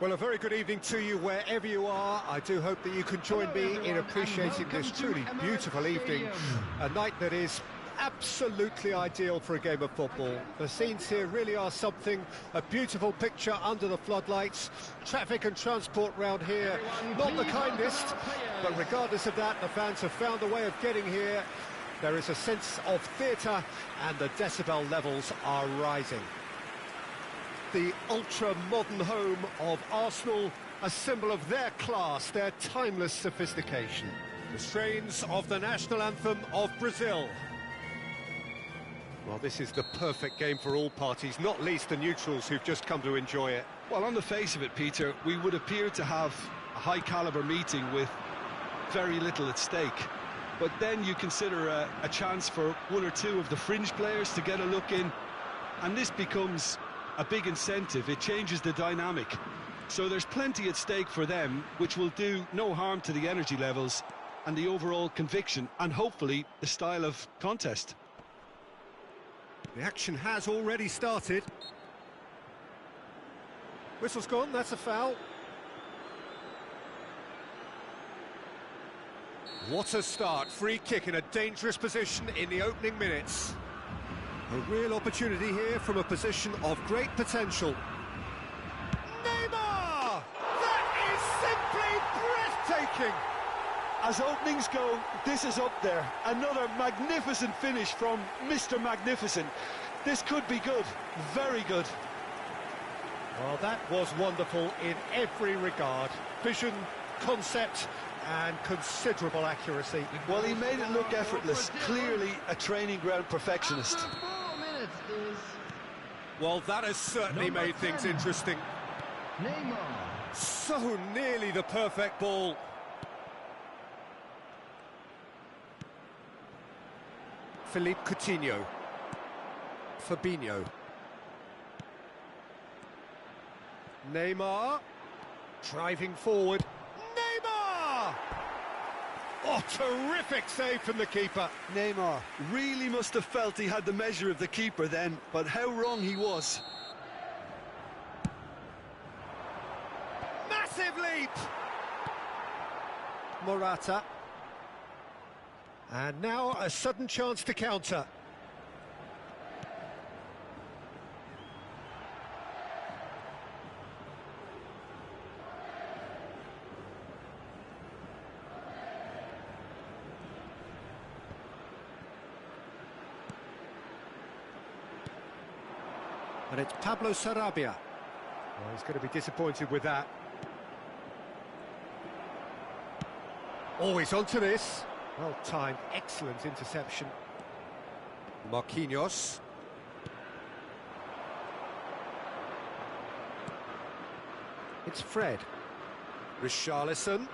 Well, a very good evening to you wherever you are. I do hope that you can join me in appreciating this truly beautiful evening. A night that is absolutely ideal for a game of football. The scenes here really are something. A beautiful picture under the floodlights. Traffic and transport round here, not the kindest. But regardless of that, the fans have found a way of getting here. There is a sense of theatre and the decibel levels are rising. The ultra-modern home of Arsenal, a symbol of their class, their timeless sophistication. The strains of the national anthem of Brazil. Well, this is the perfect game for all parties, not least the neutrals who've just come to enjoy it. Well, on the face of it, Peter, we would appear to have a high-caliber meeting with very little at stake. But then you consider a chance for one or two of the fringe players to get a look in, and this becomes a big incentive. It changes the dynamic. So there's plenty at stake for them, which will do no harm to the energy levels and the overall conviction, and hopefully the style of contest. The action has already started. Whistle's gone, that's a foul. What a start, free kick in a dangerous position in the opening minutes. A real opportunity here from a position of great potential. Neymar! That is simply breathtaking! As openings go, this is up there. Another magnificent finish from Mr. Magnificent. This could be good, very good. Well, that was wonderful in every regard. Vision, concept, and considerable accuracy. Well, he made it look effortless. Clearly a training ground perfectionist. Well, that has certainly made things interesting. Neymar. So nearly the perfect ball. Philippe Coutinho. Fabinho. Neymar. Driving forward. Neymar! Oh, terrific save from the keeper. Neymar really must have felt he had the measure of the keeper then, but how wrong he was. Massive leap! Morata. And now a sudden chance to counter. And it's Pablo Sarabia. Well, he's going to be disappointed with that. Oh, he's onto this. Well timed, excellent interception. Marquinhos. It's Fred. Richarlison.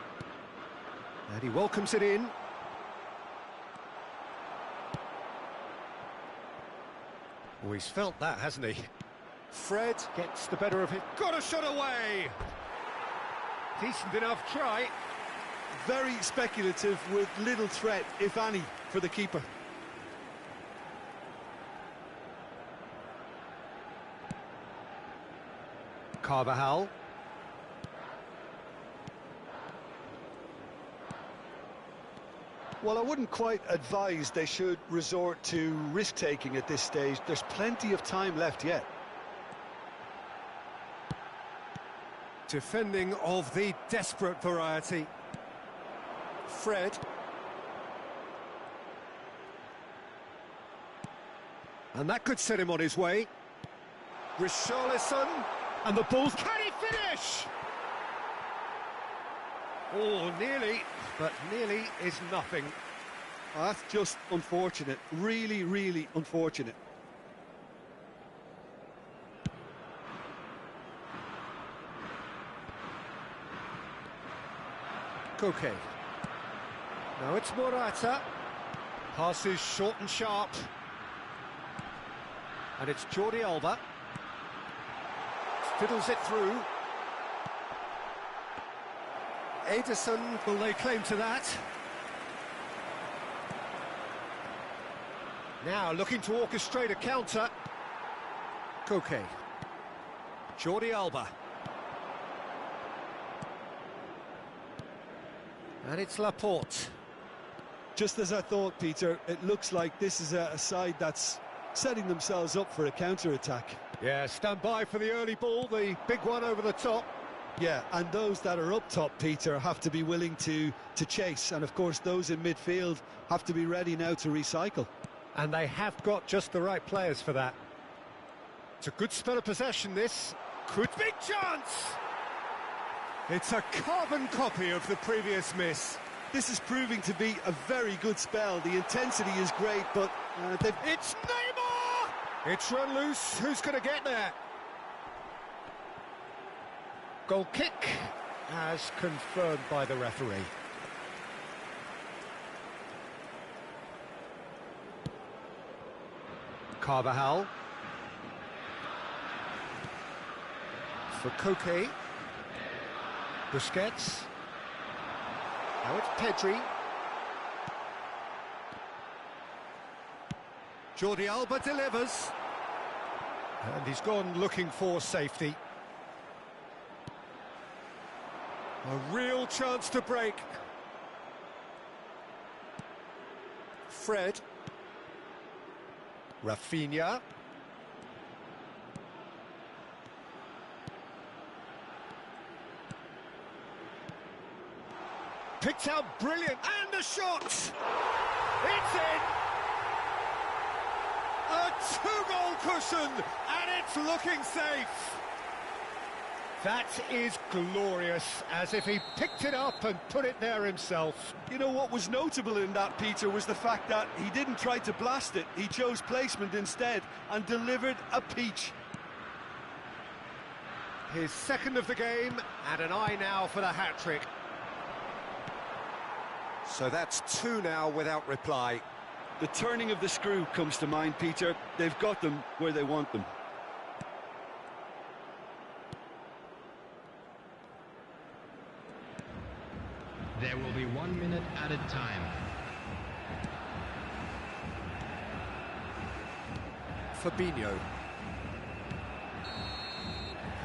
And he welcomes it in. Oh, he's felt that, hasn't he? Fred gets the better of it. Got a shot away! Decent enough try. Very speculative with little threat, if any, for the keeper. Carvajal. Well, I wouldn't quite advise they should resort to risk-taking at this stage. There's plenty of time left yet. Defending of the desperate variety. Fred. And that could set him on his way. Richarlison. And the ball's... Can he finish? Oh, nearly. But nearly is nothing. Oh, that's just unfortunate. Really, really unfortunate. Koke. Now it's Morata. Passes short and sharp. And it's Jordi Alba. Fiddles it through. Edison, will they claim to that? Now looking to orchestrate a counter. Koke. Jordi Alba. And it's Laporte. Just as I thought, Peter, it looks like this is a side that's setting themselves up for a counter-attack. Yeah, stand by for the early ball, the big one over the top. Yeah, and those that are up top, Peter, have to be willing to chase. And, of course, those in midfield have to be ready now to recycle. And they have got just the right players for that. It's a good spell of possession, this. Could big chance! It's a carbon copy of the previous miss. This is proving to be a very good spell. The intensity is great, but it's Neymar! It's run loose. Who's going to get there? Goal kick, as confirmed by the referee. Carvajal. For Koke. Busquets. Now it's Pedri. Jordi Alba delivers. And he's gone looking for safety. A real chance to break. Fred. Rafinha. Picked out brilliant, and a shot! It's in! A two-goal cushion, and it's looking safe! That is glorious, as if he picked it up and put it there himself. You know, what was notable in that, Peter, was the fact that he didn't try to blast it. He chose placement instead and delivered a peach. His second of the game, and an eye now for the hat-trick. So that's two now without reply. The turning of the screw comes to mind, Peter. They've got them where they want them. There will be 1 minute added time. Fabinho.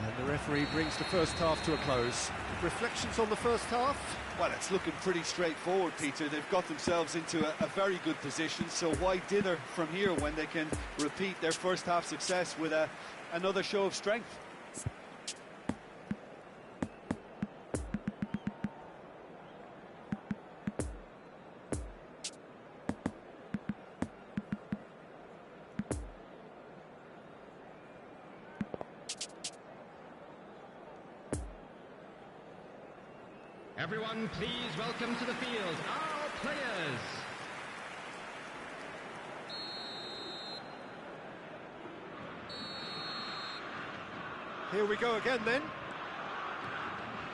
And the referee brings the first half to a close. Reflections on the first half? Well, it's looking pretty straightforward, Peter. They've got themselves into a very good position, so why dither from here when they can repeat their first half success with another show of strength? Everyone, please welcome to the field our players. Here we go again then.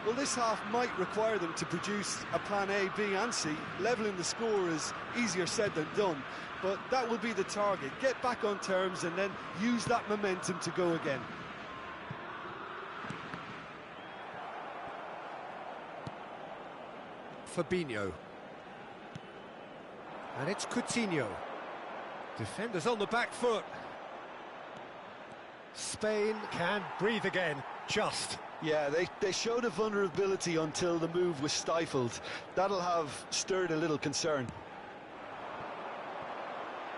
Well, this half might require them to produce a plan A, B and C. Levelling the score is easier said than done, but that will be the target. Get back on terms and then use that momentum to go again. Fabinho. And it's Coutinho. Defenders on the back foot. Spain can breathe again, just. Yeah, they showed a vulnerability until the move was stifled. That'll have stirred a little concern.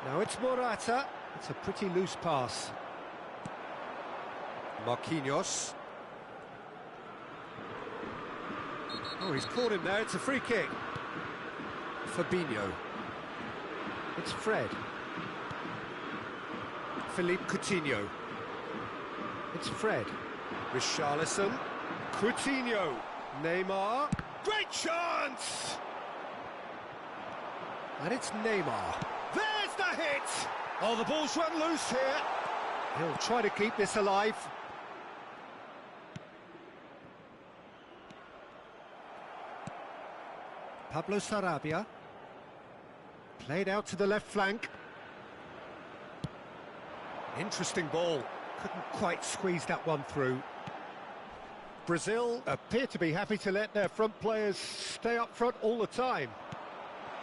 Now it's Morata. It's a pretty loose pass. Marquinhos. Oh, he's caught him there. It's a free kick. Fabinho. It's Fred. Philippe Coutinho. It's Fred. Richarlison. Coutinho. Neymar. Great chance! And it's Neymar. There's the hit! Oh, the ball's run loose here. He'll try to keep this alive. Pablo Sarabia. Played out to the left flank. Interesting ball. Couldn't quite squeeze that one through. Brazil appear to be happy to let their front players stay up front all the time.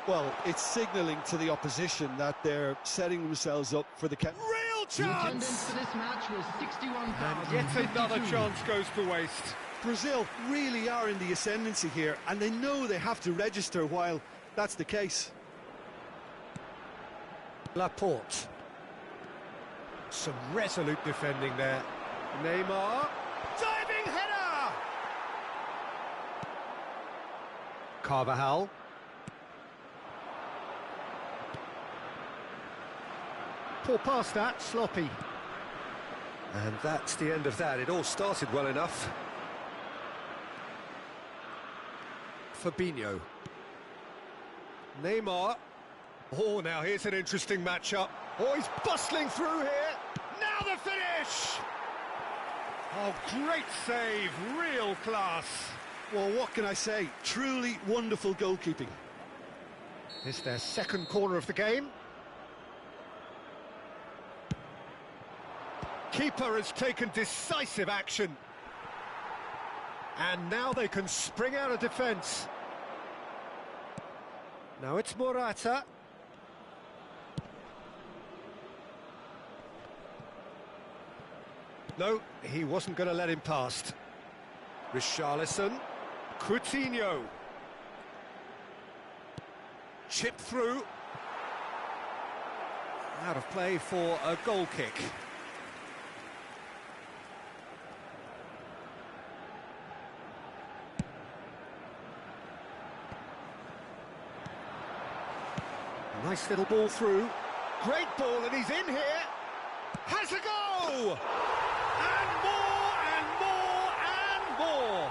Well, it's signalling to the opposition that they're setting themselves up for the... Real The attendance chance! for this match was 61,000. And yet another chance goes to waste. Brazil really are in the ascendancy here, and they know they have to register while that's the case. Laporte. Some resolute defending there. Neymar. Diving header! Carvajal. Poor pass that, sloppy. And that's the end of that. It all started well enough. Fabinho. Neymar. Oh, now here's an interesting matchup. Oh, he's bustling through here. Now the finish! Oh, great save, real class. Well, what can I say? Truly wonderful goalkeeping. It's their second corner of the game. Keeper has taken decisive action. And now they can spring out of defence. Now it's Morata. No, he wasn't going to let him past. Richarlison. Coutinho. Chipped through. Out of play for a goal kick. Nice little ball through. Great ball, and he's in here. Has a go! And more, and more, and more.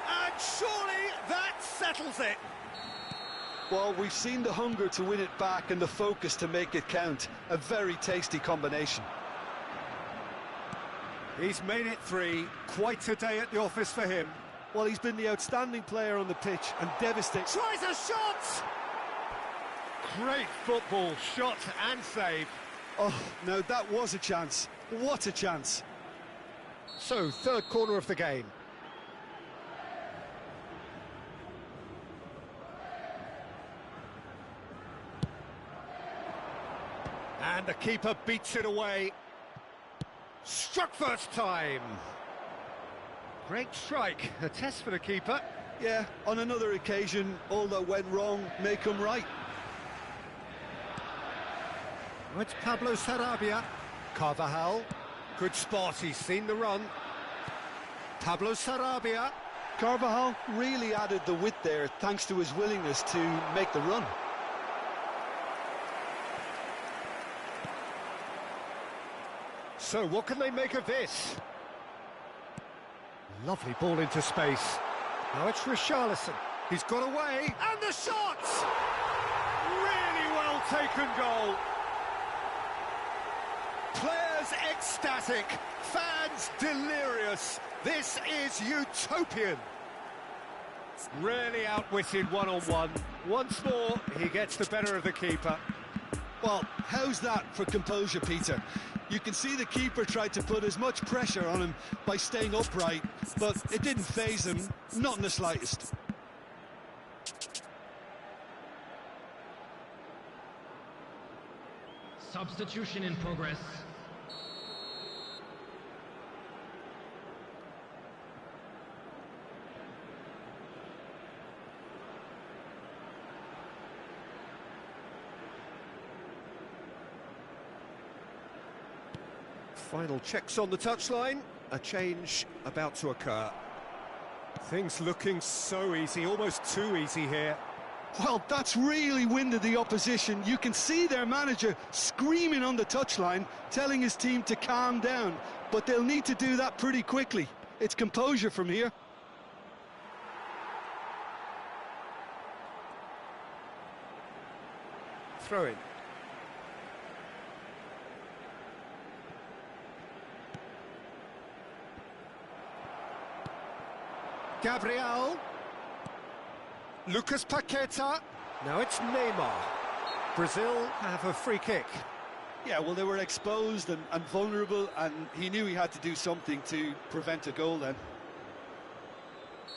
And surely that settles it. Well, we've seen the hunger to win it back and the focus to make it count. A very tasty combination. He's made it 3. Quite a day at the office for him. Well, he's been the outstanding player on the pitch and devastating. Tries a shot! Great football, shot and save. Oh, no, that was a chance. What a chance. So, third corner of the game. And the keeper beats it away. Struck first time. Great strike, a test for the keeper. Yeah, on another occasion, all that went wrong may come right. It's Pablo Sarabia. Carvajal. Good spot, he's seen the run. Pablo Sarabia. Carvajal really added the width there thanks to his willingness to make the run. So what can they make of this? Lovely ball into space. Now it's Richarlison. He's got away. And the shot! Really well taken goal. Players ecstatic, fans delirious. This is utopian. Really outwitted one-on-one. Once more, he gets the better of the keeper. Well, how's that for composure, Peter? You can see the keeper tried to put as much pressure on him by staying upright, but it didn't faze him, not in the slightest. Substitution in progress. Final checks on the touchline. A change about to occur. Things looking so easy, almost too easy here. Well, that's really winded the opposition. You can see their manager screaming on the touchline, telling his team to calm down. But they'll need to do that pretty quickly. It's composure from here. Throw in. Gabriel. Lucas Paqueta. Now it's Neymar. Brazil have a free kick. Yeah, well, they were exposed and vulnerable, and he knew he had to do something to prevent a goal then.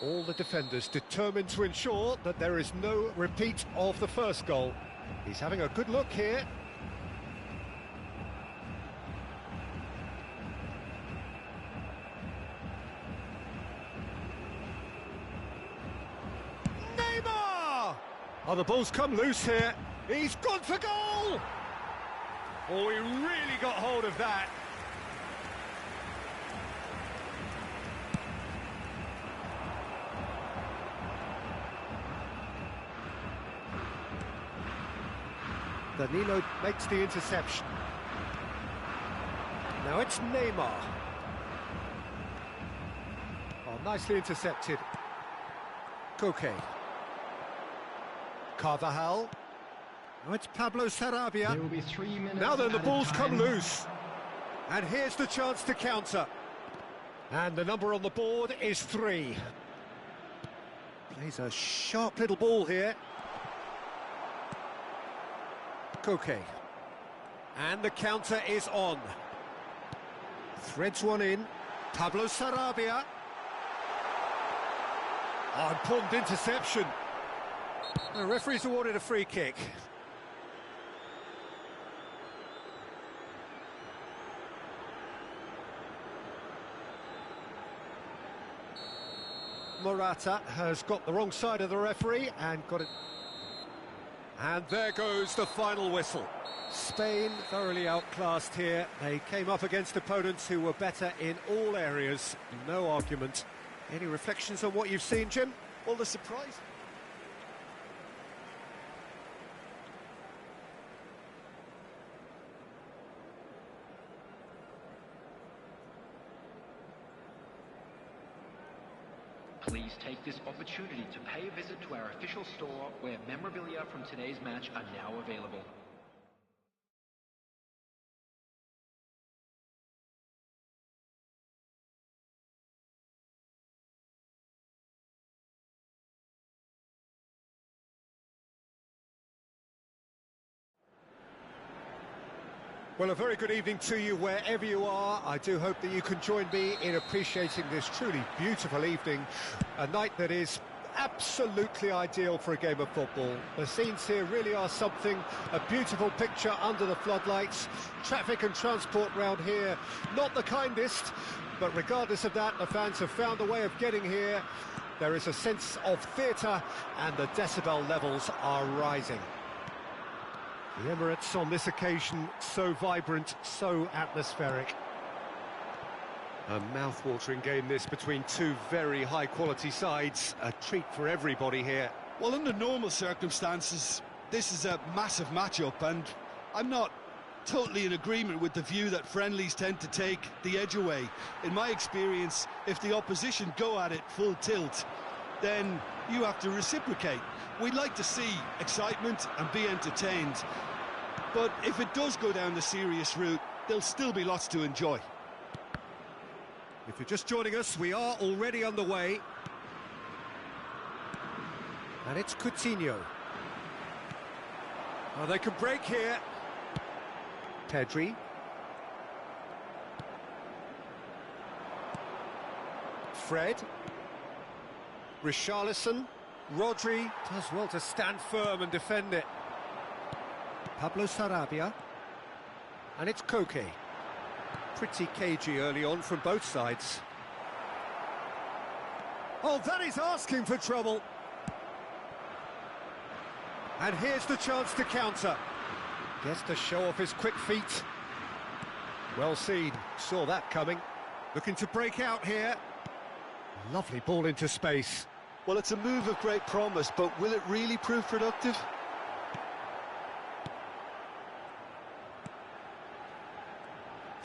All the defenders determined to ensure that there is no repeat of the first goal. He's having a good look here. Oh, the ball's come loose here. He's gone for goal! Oh, he really got hold of that. Danilo makes the interception. Now it's Neymar. Oh, nicely intercepted. Koke. Carvajal. Now it's Pablo Sarabia. There will be 3 minutes. Now then, the added ball's time. come loose. And here's the chance to counter. And the number on the board is 3. Plays a sharp little ball here. Koke. And the counter is on. Threads one in. Pablo Sarabia. Oh, important interception. The referee's awarded a free kick. Morata has got the wrong side of the referee and got it. And there goes the final whistle. Spain thoroughly outclassed here. They came up against opponents who were better in all areas. No argument. Any reflections on what you've seen, Jim? Well, the surprise... Please take this opportunity to pay a visit to our official store where memorabilia from today's match are now available. Well, a very good evening to you wherever you are. I do hope that you can join me in appreciating this truly beautiful evening, a night that is absolutely ideal for a game of football. The scenes here really are something, a beautiful picture under the floodlights. Traffic and transport round here, not the kindest, but regardless of that, the fans have found a way of getting here. There is a sense of theatre and the decibel levels are rising. The Emirates on this occasion, so vibrant, so atmospheric. A mouth-watering game this between two very high-quality sides. A treat for everybody here. Well, under normal circumstances, this is a massive matchup, and I'm not totally in agreement with the view that friendlies tend to take the edge away. In my experience, if the opposition go at it full tilt, then you have to reciprocate. We'd like to see excitement and be entertained, but if it does go down the serious route, there'll still be lots to enjoy. If you're just joining us, we are already underway. And it's Coutinho. Oh, they can break here. Pedri. Fred. Richarlison. Rodri does well to stand firm and defend it. Pablo Sarabia. And it's Koke. Pretty cagey early on from both sides. Oh, that is asking for trouble. And here's the chance to counter. Gets to show off his quick feet. Well seen, saw that coming. Looking to break out here. Lovely ball into space. Well, it's a move of great promise, but will it really prove productive?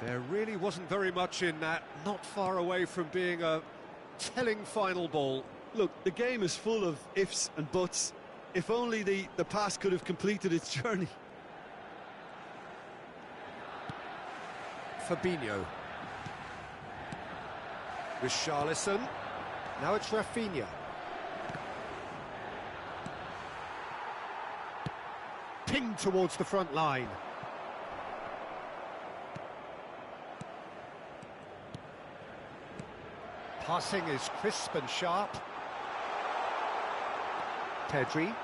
There really wasn't very much in that, not far away from being a telling final ball. Look, the game is full of ifs and buts. If only the pass could have completed its journey. Fabinho. Richarlison. Now it's Rafinha. Pinged towards the front line. Passing is crisp and sharp. Pedri.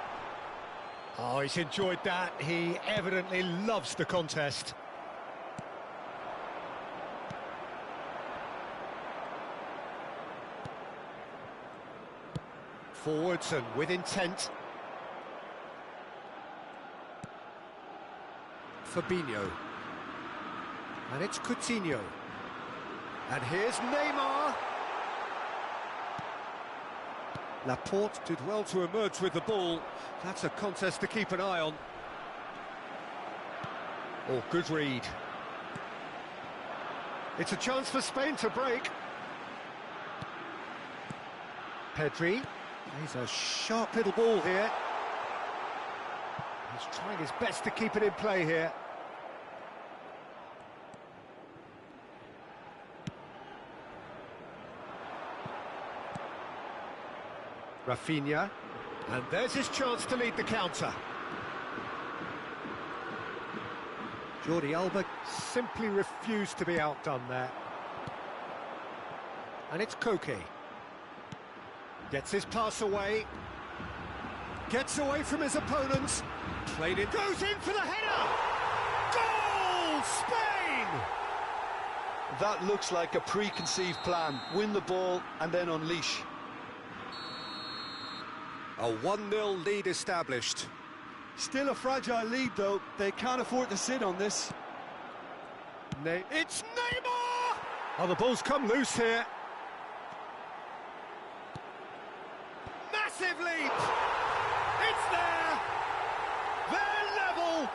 Oh, he's enjoyed that. He evidently loves the contest. Forwards and with intent. Fabinho. And it's Coutinho. And here's Neymar. Laporte did well to emerge with the ball. That's a contest to keep an eye on. Oh, good read. It's a chance for Spain to break. Pedri. He's a sharp little ball here. He's trying his best to keep it in play here. Rafinha, and there's his chance to lead the counter. Jordi Alba simply refused to be outdone there. And it's Koke. Gets his pass away. Gets away from his opponents. Played it, goes in for the header! Goal! Spain! That looks like a preconceived plan. Win the ball and then unleash. A 1-0 lead established. Still a fragile lead, though. They can't afford to sit on this. It's Neymar! Oh, the ball's come loose here. Massive leap! It's there! They're level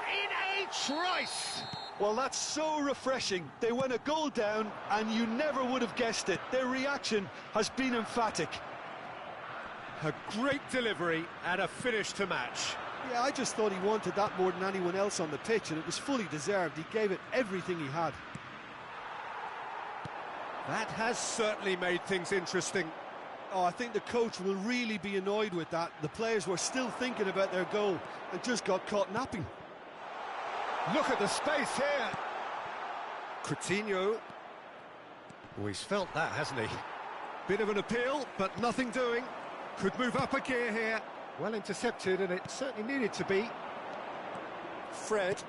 in a trice! Well, that's so refreshing. They went a goal down, and you never would have guessed it. Their reaction has been emphatic. A great delivery and a finish to match. Yeah, I just thought he wanted that more than anyone else on the pitch, and it was fully deserved. He gave it everything he had. That has certainly made things interesting. Oh, I think the coach will really be annoyed with that. The players were still thinking about their goal and just got caught napping. Look at the space here. Coutinho. Oh, he's felt that, hasn't he? Bit of an appeal, but nothing doing. Could move up a gear here. Well intercepted, and it certainly needed to be. Fred.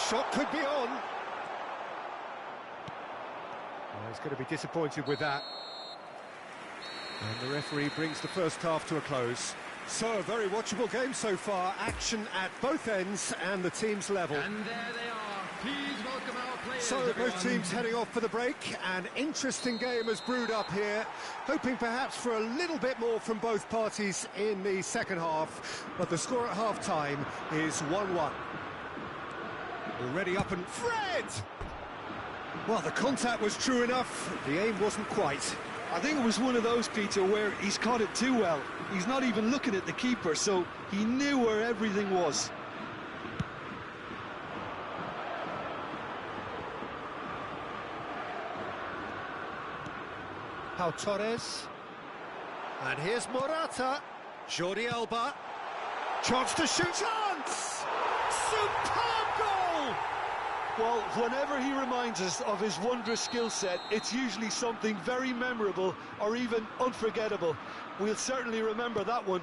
Shot could be on. Well, he's going to be disappointed with that. And the referee brings the first half to a close. So, a very watchable game so far. Action at both ends and the teams level. And there they are. Please welcome our players, So everyone. both teams heading off for the break. An interesting game has brewed up here, hoping perhaps for a little bit more from both parties in the second half, but the score at half-time is 1-1. Already up and Fred! Well, the contact was true enough, the aim wasn't quite. I think it was one of those, Peter, where he's caught it too well. He's not even looking at the keeper, so he knew where everything was. Pau Torres. And here's Morata. Jordi Alba. Chance to shoot. Chance! Superb goal! Well, whenever he reminds us of his wondrous skill set, it's usually something very memorable or even unforgettable. We'll certainly remember that one.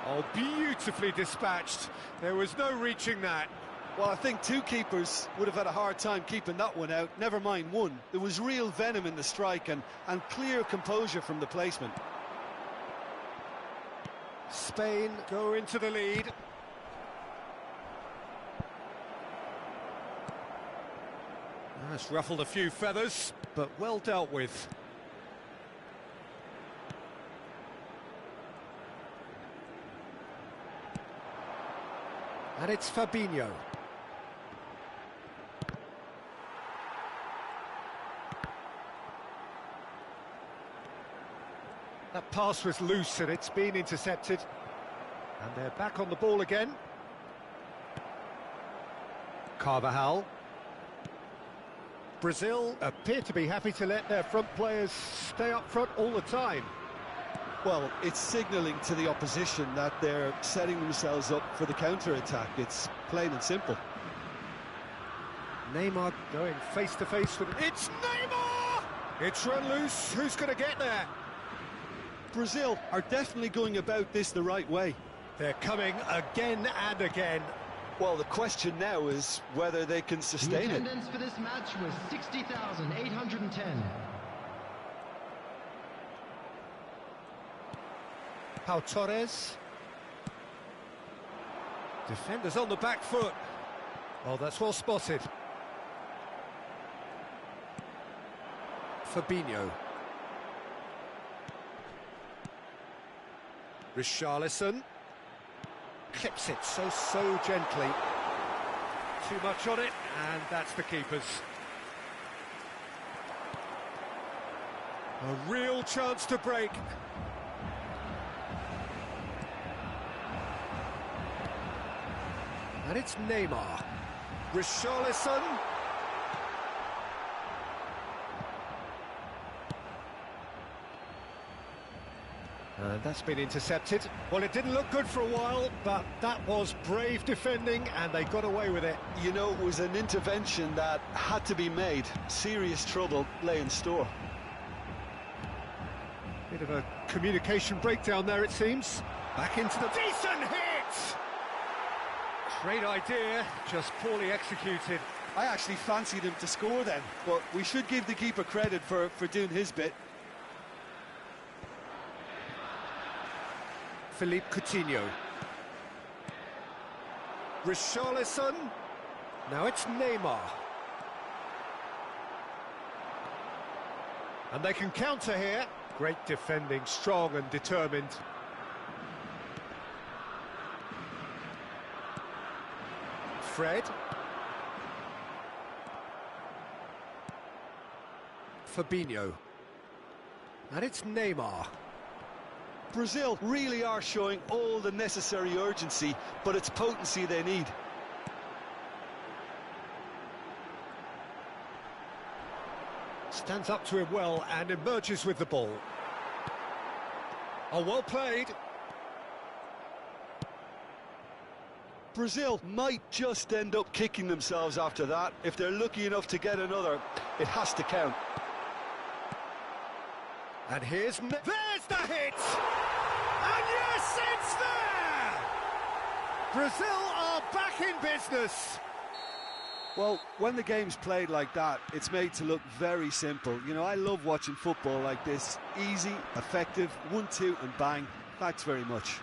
Oh, beautifully dispatched. There was no reaching that. Well, I think two keepers would have had a hard time keeping that one out, never mind one. There was real venom in the strike and clear composure from the placement. Spain go into the lead. That's ruffled a few feathers, but well dealt with. And it's Fabinho. That pass was loose and it's been intercepted. And they're back on the ball again. Carvajal. Brazil appear to be happy to let their front players stay up front all the time. Well, it's signalling to the opposition that they're setting themselves up for the counter-attack. It's plain and simple. Neymar going face-to-face with... It's Neymar! It's run loose. Who's going to get there? Brazil are definitely going about this the right way. They're coming again and again. Well, the question now is whether they can sustain The it. attendance for this match was 60,810. Pau Torres. Defenders on the back foot. Oh, that's well spotted. Fabinho. Richarlison. Clips it so gently. Too much on it, and that's the keeper's. A real chance to break. And it's Neymar. Richarlison. And that's been intercepted. Well, it didn't look good for a while, but that was brave defending, and they got away with it. You know, it was an intervention that had to be made. Serious trouble lay in store. Bit of a communication breakdown there, it seems. Back into the... Decent hit! Great idea, just poorly executed. I actually fancied him to score then, but we should give the keeper credit for doing his bit. Philippe Coutinho. Richarlison. Now it's Neymar. And they can counter here. Great defending, strong and determined. Fred. Fabinho. And it's Neymar. Brazil really are showing all the necessary urgency, but it's potency they need. Stands up to him well and emerges with the ball. Oh, well played. Brazil might just end up kicking themselves after that. If they're lucky enough to get another, it has to count. And there's the hit! And yes, it's there! Brazil are back in business. Well, when the game's played like that, it's made to look very simple. You know, I love watching football like this. Easy, effective, 1-2 and bang. Thanks very much.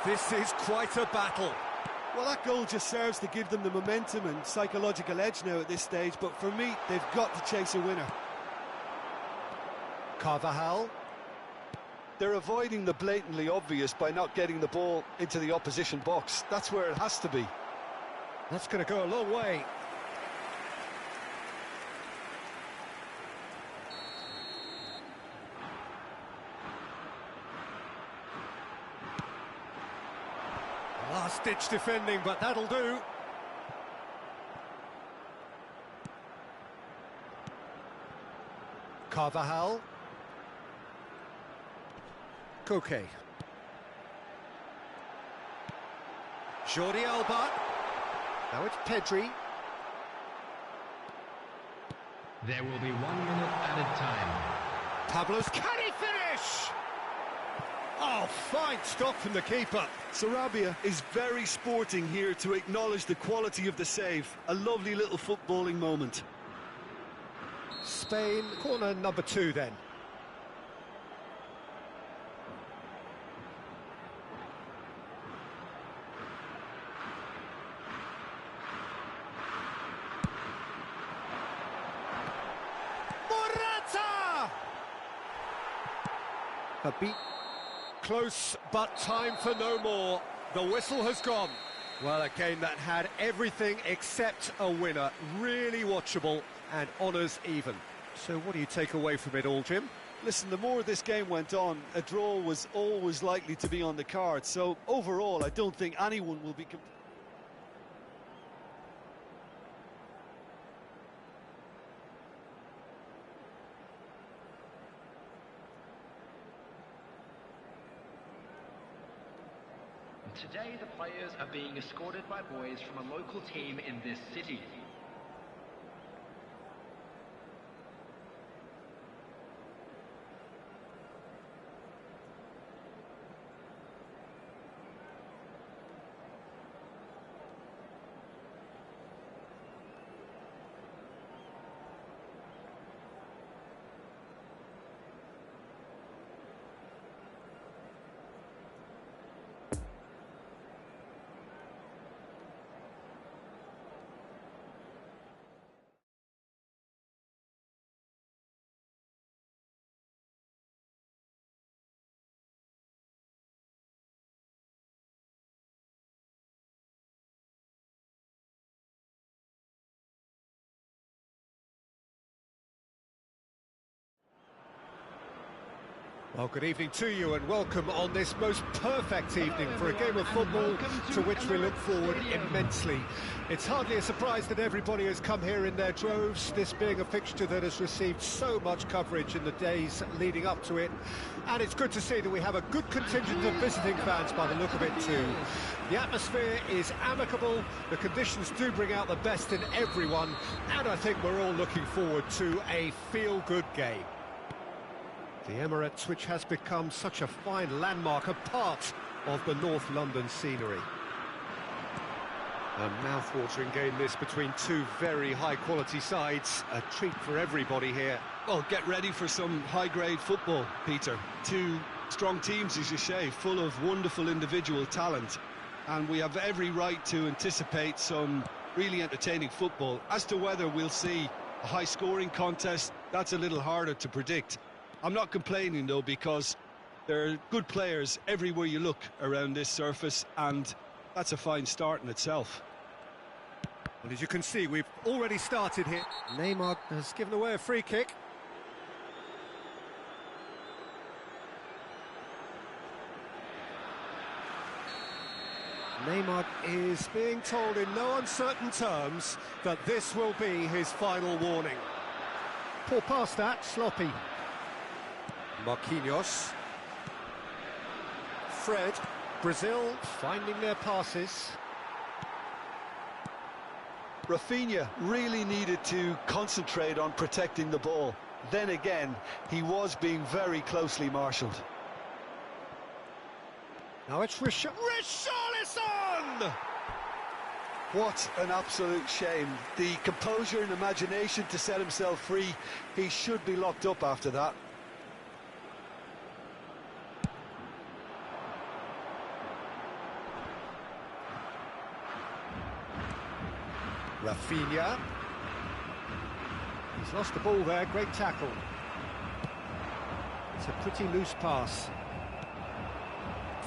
This is quite a battle. Well, that goal just serves to give them the momentum and psychological edge now at this stage, but for me, they've got to chase a winner. Carvajal. They're avoiding the blatantly obvious by not getting the ball into the opposition box. That's where it has to be. That's going to go a long way. Last-ditch defending, but that'll do. Carvajal. Koke. Jordi Alba. Now it's Pedri. There will be 1 minute added time. Pablo's, can he finish? Oh, fine stop from the keeper. Sarabia is very sporting here to acknowledge the quality of the save. A lovely little footballing moment. Spain, corner number 2 then. A beat close, but time for no more. The whistle has gone. Well, a game that had everything except a winner. Really watchable and honours even. So what do you take away from it all, Jim? Listen, the more this game went on, a draw was always likely to be on the card. So overall, I don't think anyone will be... Today, the players are being escorted by boys from a local team in this city. Well, good evening to you and welcome on this most perfect evening for a game of football to which we look forward immensely. It's hardly a surprise that everybody has come here in their droves, this being a fixture that has received so much coverage in the days leading up to it. And it's good to see that we have a good contingent of visiting fans by the look of it too. The atmosphere is amicable, the conditions do bring out the best in everyone, and I think we're all looking forward to a feel-good game. The Emirates, which has become such a fine landmark, a part of the North London scenery. A mouth-watering game this between two very high-quality sides. A treat for everybody here. Well, get ready for some high-grade football, Peter. Two strong teams, as you say, full of wonderful individual talent. And we have every right to anticipate some really entertaining football. As to whether we'll see a high-scoring contest, that's a little harder to predict. I'm not complaining, though, because there are good players everywhere you look around this surface, and that's a fine start in itself. Well, as you can see, we've already started here. Neymar has given away a free kick. Neymar is being told in no uncertain terms that this will be his final warning. Poor pass that, sloppy. Marquinhos. Fred. Brazil finding their passes. Rafinha really needed to concentrate on protecting the ball. Then again, he was being very closely marshalled. Now it's Richarlison! What an absolute shame. The composure and imagination to set himself free. He should be locked up after that. Rafinha. He's lost the ball there, great tackle. It's a pretty loose pass.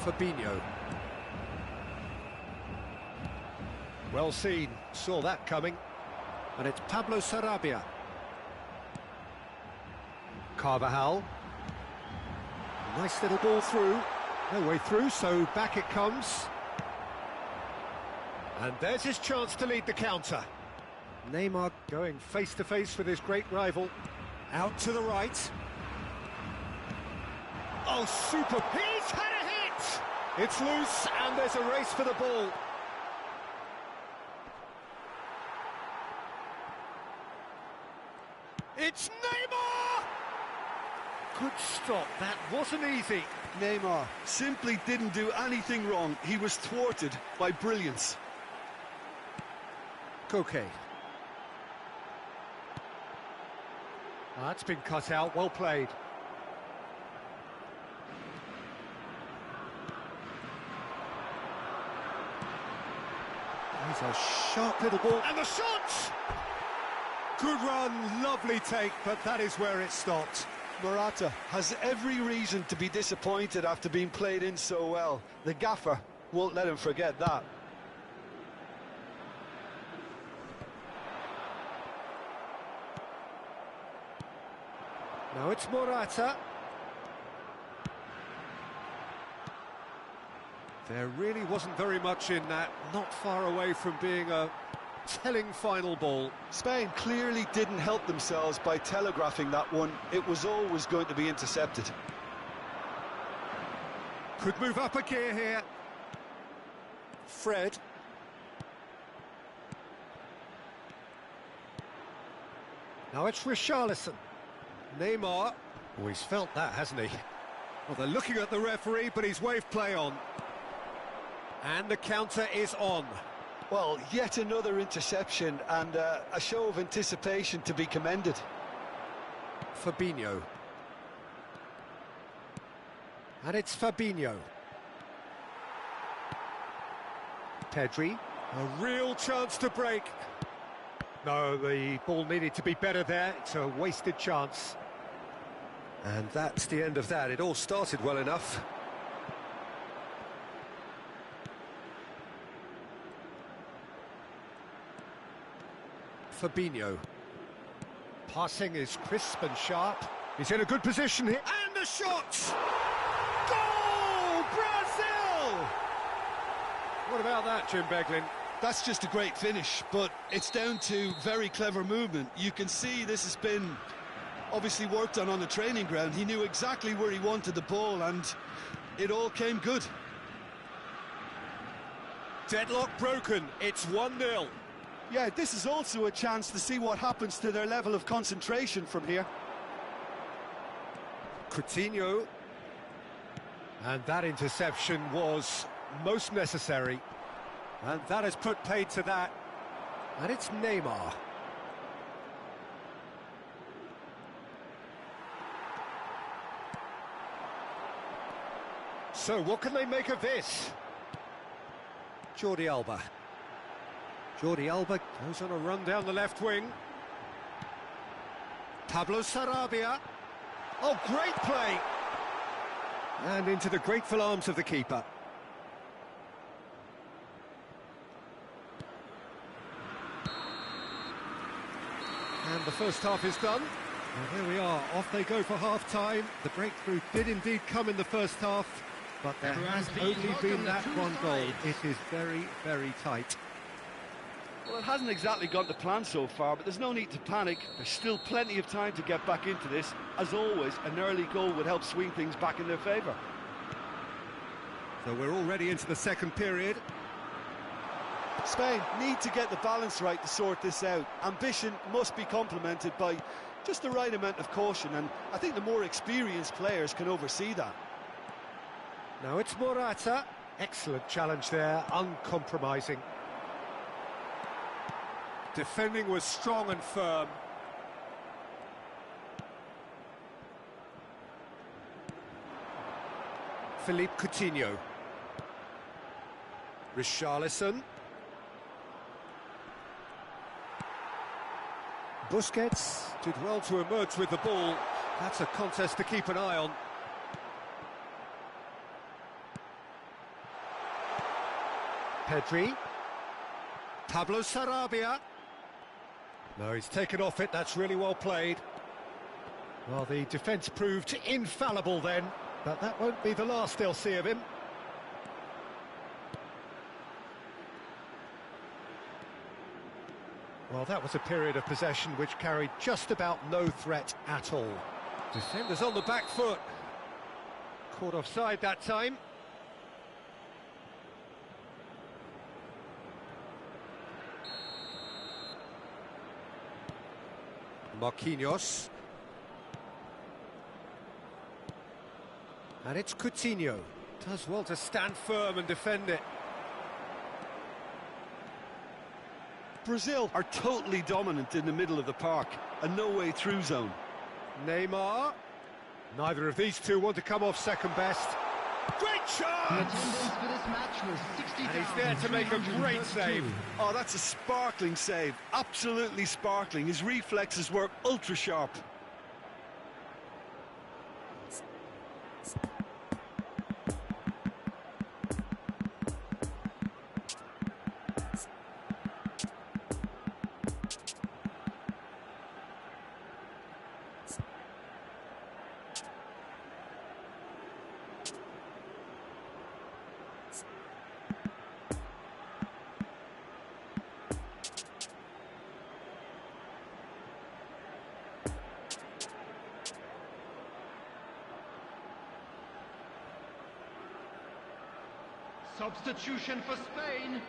Fabinho. Well seen, saw that coming. And it's Pablo Sarabia. Carvajal. Nice little ball through. No way through, so back it comes. And there's his chance to lead the counter. Neymar going face-to-face with his great rival. Out to the right. Oh, super! He's had a hit! It's loose, and there's a race for the ball. It's Neymar! Good stop, that wasn't easy. Neymar simply didn't do anything wrong. He was thwarted by brilliance. Koke. That's been cut out, well played. He's a sharp little ball, and the shot! Good run, lovely take, but that is where it stopped. Morata has every reason to be disappointed after being played in so well. The gaffer won't let him forget that. Now it's Morata. There really wasn't very much in that, not far away from being a telling final ball. Spain clearly didn't help themselves by telegraphing that one. It was always going to be intercepted. Could move up a gear here. Fred. Now it's Richarlison. Neymar. Oh, he's felt that, hasn't he? Well, they're looking at the referee, but he's waved play on. And the counter is on. Well, yet another interception and a show of anticipation to be commended. Fabinho. And it's Fabinho. Pedri. A real chance to break. No, the ball needed to be better there. It's a wasted chance. And that's the end of that. It all started well enough. Fabinho. Passing is crisp and sharp. He's in a good position here. And the shot! Goal! Brazil! What about that, Jim Beglin? That's just a great finish, but it's down to very clever movement. You can see this has been obviously worked on the training ground. He knew exactly where he wanted the ball, and it all came good. Deadlock broken. It's 1-0. Yeah, this is also a chance to see what happens to their level of concentration from here. Coutinho. And that interception was most necessary. And that has put paid to that. And it's Neymar. So what can they make of this? Jordi Alba. Jordi Alba goes on a run down the left wing. Pablo Sarabia. Oh, great play! And into the grateful arms of the keeper. And the first half is done. And there we are, off they go for half-time. The breakthrough did indeed come in the first half, but there has only been that one goal. It is very, very tight. Well, it hasn't exactly gone to plan so far, but there's no need to panic. There's still plenty of time to get back into this. As always, an early goal would help swing things back in their favour. So we're already into the second period. Spain need to get the balance right to sort this out. Ambition must be complemented by just the right amount of caution, and I think the more experienced players can oversee that. Now it's Morata. Excellent challenge there, uncompromising. Defending was strong and firm. Philippe Coutinho. Richarlison. Busquets did well to emerge with the ball. That's a contest to keep an eye on. Pedri. Pablo Sarabia. No, he's taken off it. That's really well played. Well, the defence proved infallible then, but that won't be the last they'll see of him. Well, that was a period of possession which carried just about no threat at all. Defenders on the back foot. Caught offside that time. Marquinhos. And it's Coutinho. Does well to stand firm and defend it. Brazil are totally dominant in the middle of the park, a no-way through zone. Neymar. Neither of these two want to come off second best. Great chance! The attendance for this match was 60,000. And he's there to make a great save. Oh, that's a sparkling save. Absolutely sparkling. His reflexes were ultra sharp. Substitution for Spain.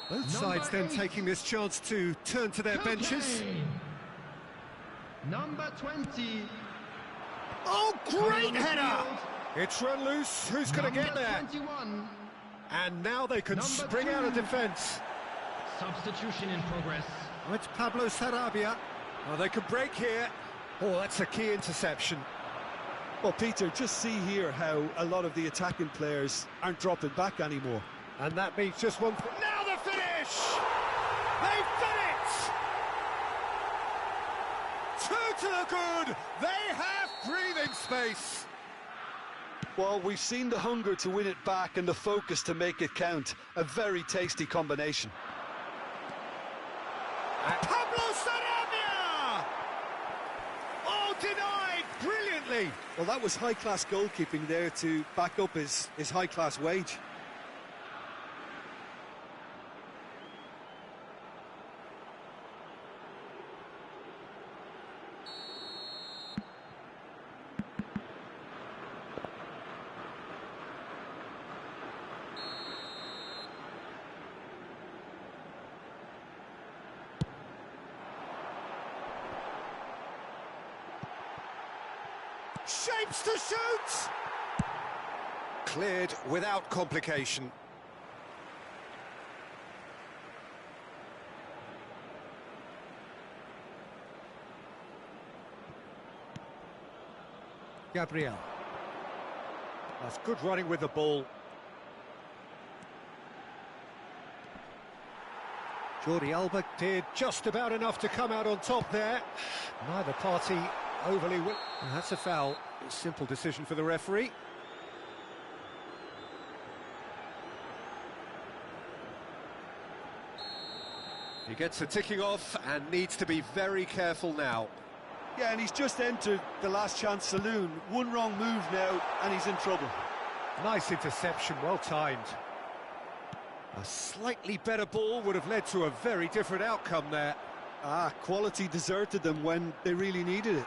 Both sides then taking this chance to turn to their benches. Number 20. Oh, great header! It's run loose. Who's going to get there? 21. And now they can spring out of defence. Substitution in progress. Oh, it's Pablo Sarabia. Oh, they can break here. Oh, that's a key interception. Well, Peter, just see here how a lot of the attacking players aren't dropping back anymore. And that means just one thing. Now the finish! They've done it! Two to the good! They have breathing space! Well, we've seen the hunger to win it back and the focus to make it count. A very tasty combination. And Pablo Sarabia! Oh, denied! penalty. Well, that was high-class goalkeeping there to back up his high-class wage. Shapes to shoot! Cleared without complication. Gabriel. That's good running with the ball. Jordi Alba did just about enough to come out on top there. Neither party overly... That's a foul. Simple decision for the referee. He gets a ticking off and needs to be very careful now. Yeah, and he's just entered the last chance saloon. One wrong move now, and he's in trouble. Nice interception, well timed. A slightly better ball would have led to a very different outcome there. Quality deserted them when they really needed it.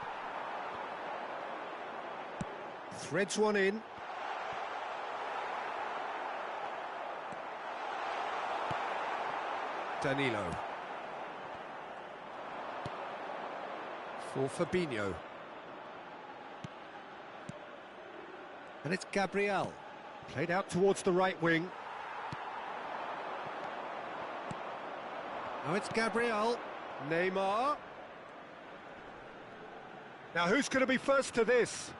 Threads one in. Danilo. For Fabinho. And it's Gabriel. Played out towards the right wing. Now it's Gabriel. Neymar. Now who's going to be first to this?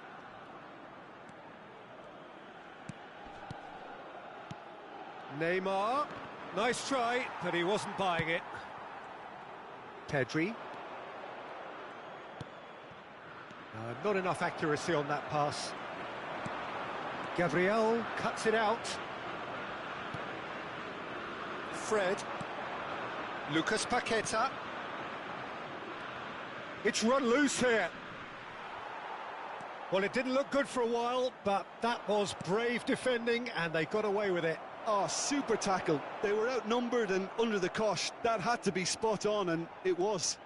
Neymar. Nice try, but he wasn't buying it. Pedri. Not enough accuracy on that pass. Gabriel cuts it out. Fred. Lucas Paqueta. It's run loose here. Well, it didn't look good for a while, but that was brave defending, and they got away with it. Oh, super tackle. They were outnumbered and under the cosh. That had to be spot on, and it was.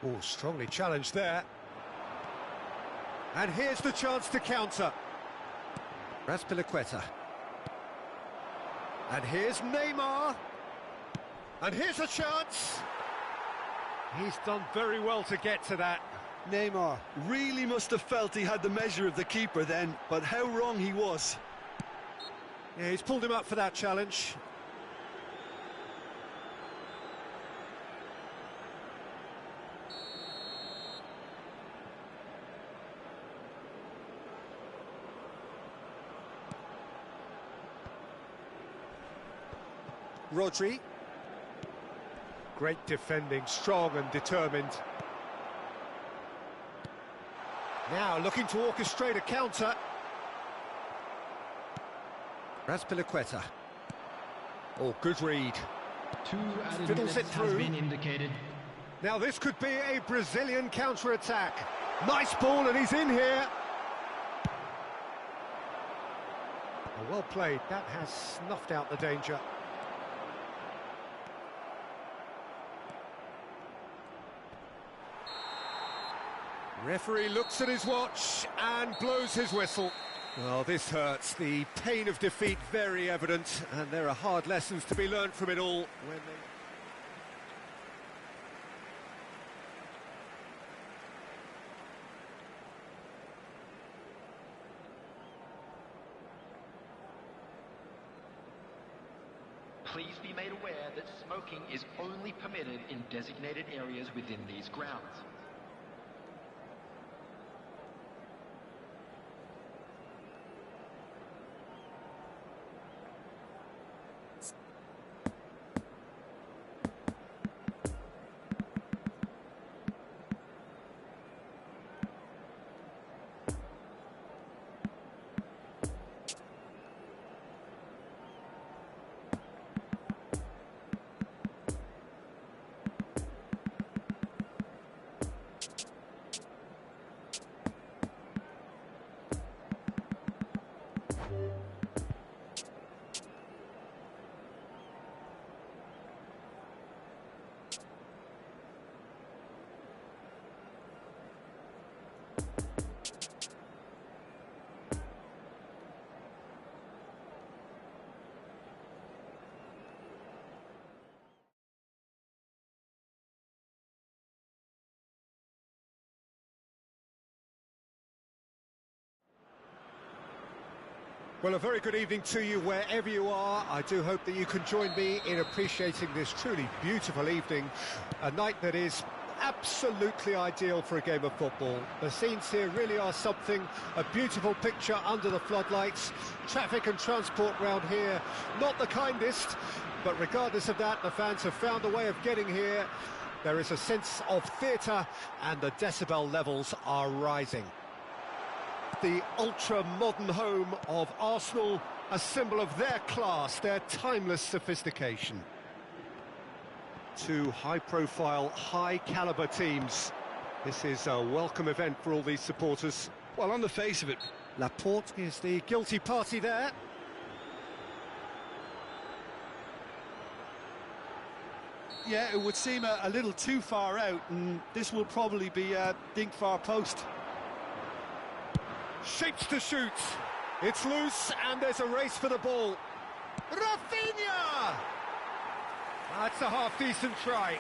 Oh, strongly challenged there. And here's the chance to counter. Raspilicueta. And here's Neymar. And here's a chance. He's done very well to get to that. Neymar really must have felt he had the measure of the keeper then, but how wrong he was. Yeah, he's pulled him up for that challenge. Rodri. Great defending, strong and determined. Now looking to orchestrate a counter. Raspilicueta. Oh, good read. 2 added Fiddles minutes it has through. been indicated. Now this could be a Brazilian counter-attack. Nice ball, and he's in here. Oh, well played. That has snuffed out the danger. Referee looks at his watch and blows his whistle. Well, this hurts. The pain of defeat very evident, and there are hard lessons to be learned from it all. Please be made aware that smoking is only permitted in designated areas within these grounds. Well, a very good evening to you wherever you are. I do hope that you can join me in appreciating this truly beautiful evening, a night that is absolutely ideal for a game of football. The scenes here really are something, a beautiful picture under the floodlights. Traffic and transport round here, not the kindest, but regardless of that, the fans have found a way of getting here. There is a sense of theatre and the decibel levels are rising. The ultra-modern home of Arsenal, a symbol of their class, their timeless sophistication. Two high-profile, high-caliber teams. This is a welcome event for all these supporters. Well, on the face of it, Laporte is the guilty party there. yeah, it would seem a little too far out, and this will probably be a dink far post. Shapes to shoot. It's loose, and there's a race for the ball. Rafinha! That's a half-decent try.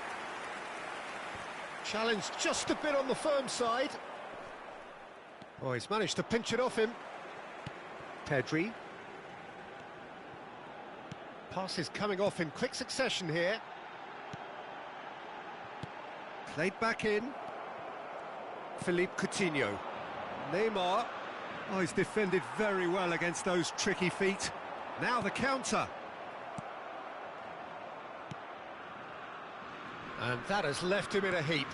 Challenge just a bit on the firm side. Oh, he's managed to pinch it off him. Pedri. Passes coming off in quick succession here. Played back in. Philippe Coutinho. Neymar. Oh, he's defended very well against those tricky feet. Now the counter. And that has left him in a heap.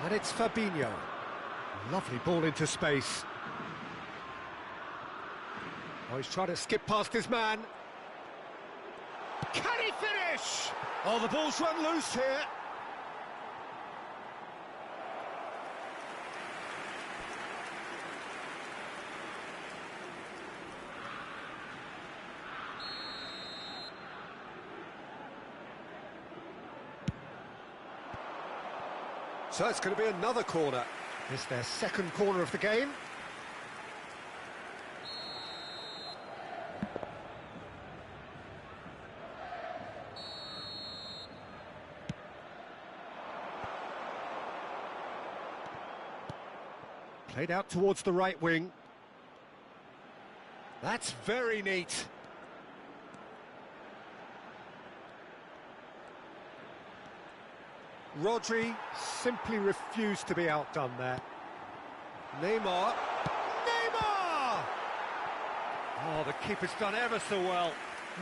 And it's Fabinho. Lovely ball into space. Oh, he's trying to skip past his man. Can he finish? Oh, the ball's run loose here. So it's going to be another corner. It's their second corner of the game. Played out towards the right wing. That's very neat. Rodri simply refused to be outdone there. Neymar. Neymar! Oh, the keeper's done ever so well.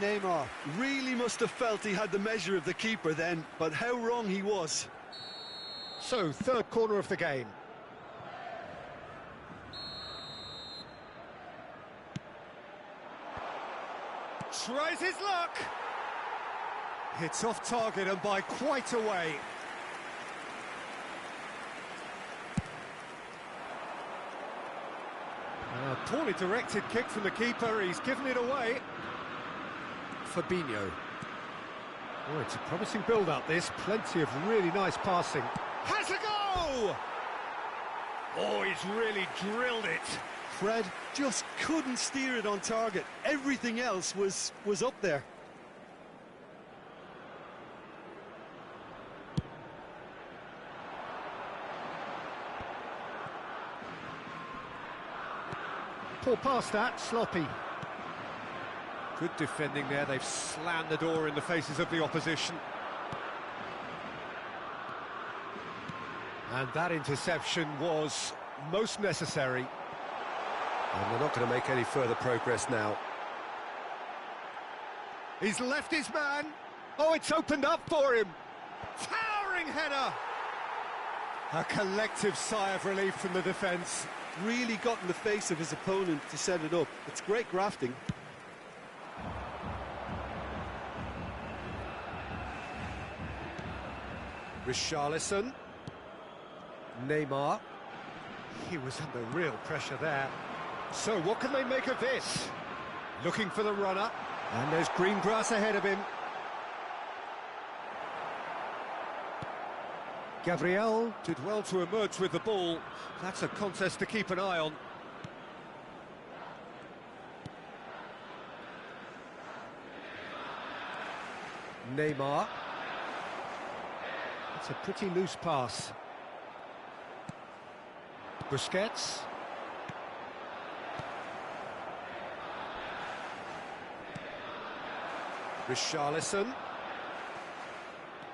Neymar really must have felt he had the measure of the keeper then, but how wrong he was. So, third corner of the game. Tries his luck. Hits off target and by quite a way. A poorly directed kick from the keeper, he's given it away. Fabinho. Oh, it's a promising build-up this, plenty of really nice passing. Has a go! Oh, he's really drilled it. Fred just couldn't steer it on target. Everything else was up there. Poor pass that, sloppy. Good defending there, they've slammed the door in the faces of the opposition. And that interception was most necessary. And they're not going to make any further progress now. He's left his man. Oh, it's opened up for him. Towering header. A collective sigh of relief from the defence. Really got in the face of his opponent to set it up. It's great grafting. Richarlison. Neymar. He was under real pressure there. So what can they make of this? Looking for the runner, and there's green grass ahead of him. Gabriel did well to emerge with the ball. That's a contest to keep an eye on. Neymar. It's a pretty loose pass. Busquets. Richarlison.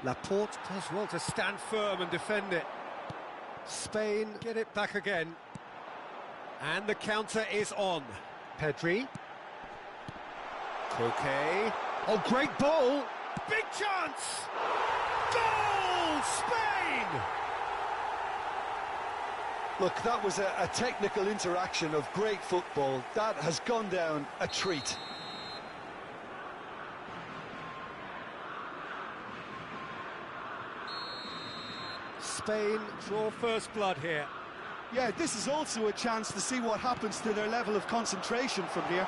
Laporte does well to stand firm and defend it. Spain get it back again. And the counter is on. Pedri. Koke. Oh, great ball! Big chance! Goal! Spain! Look, that was a technical interaction of great football. That has gone down a treat. Spain draw first blood here. Yeah, this is also a chance to see what happens to their level of concentration from here.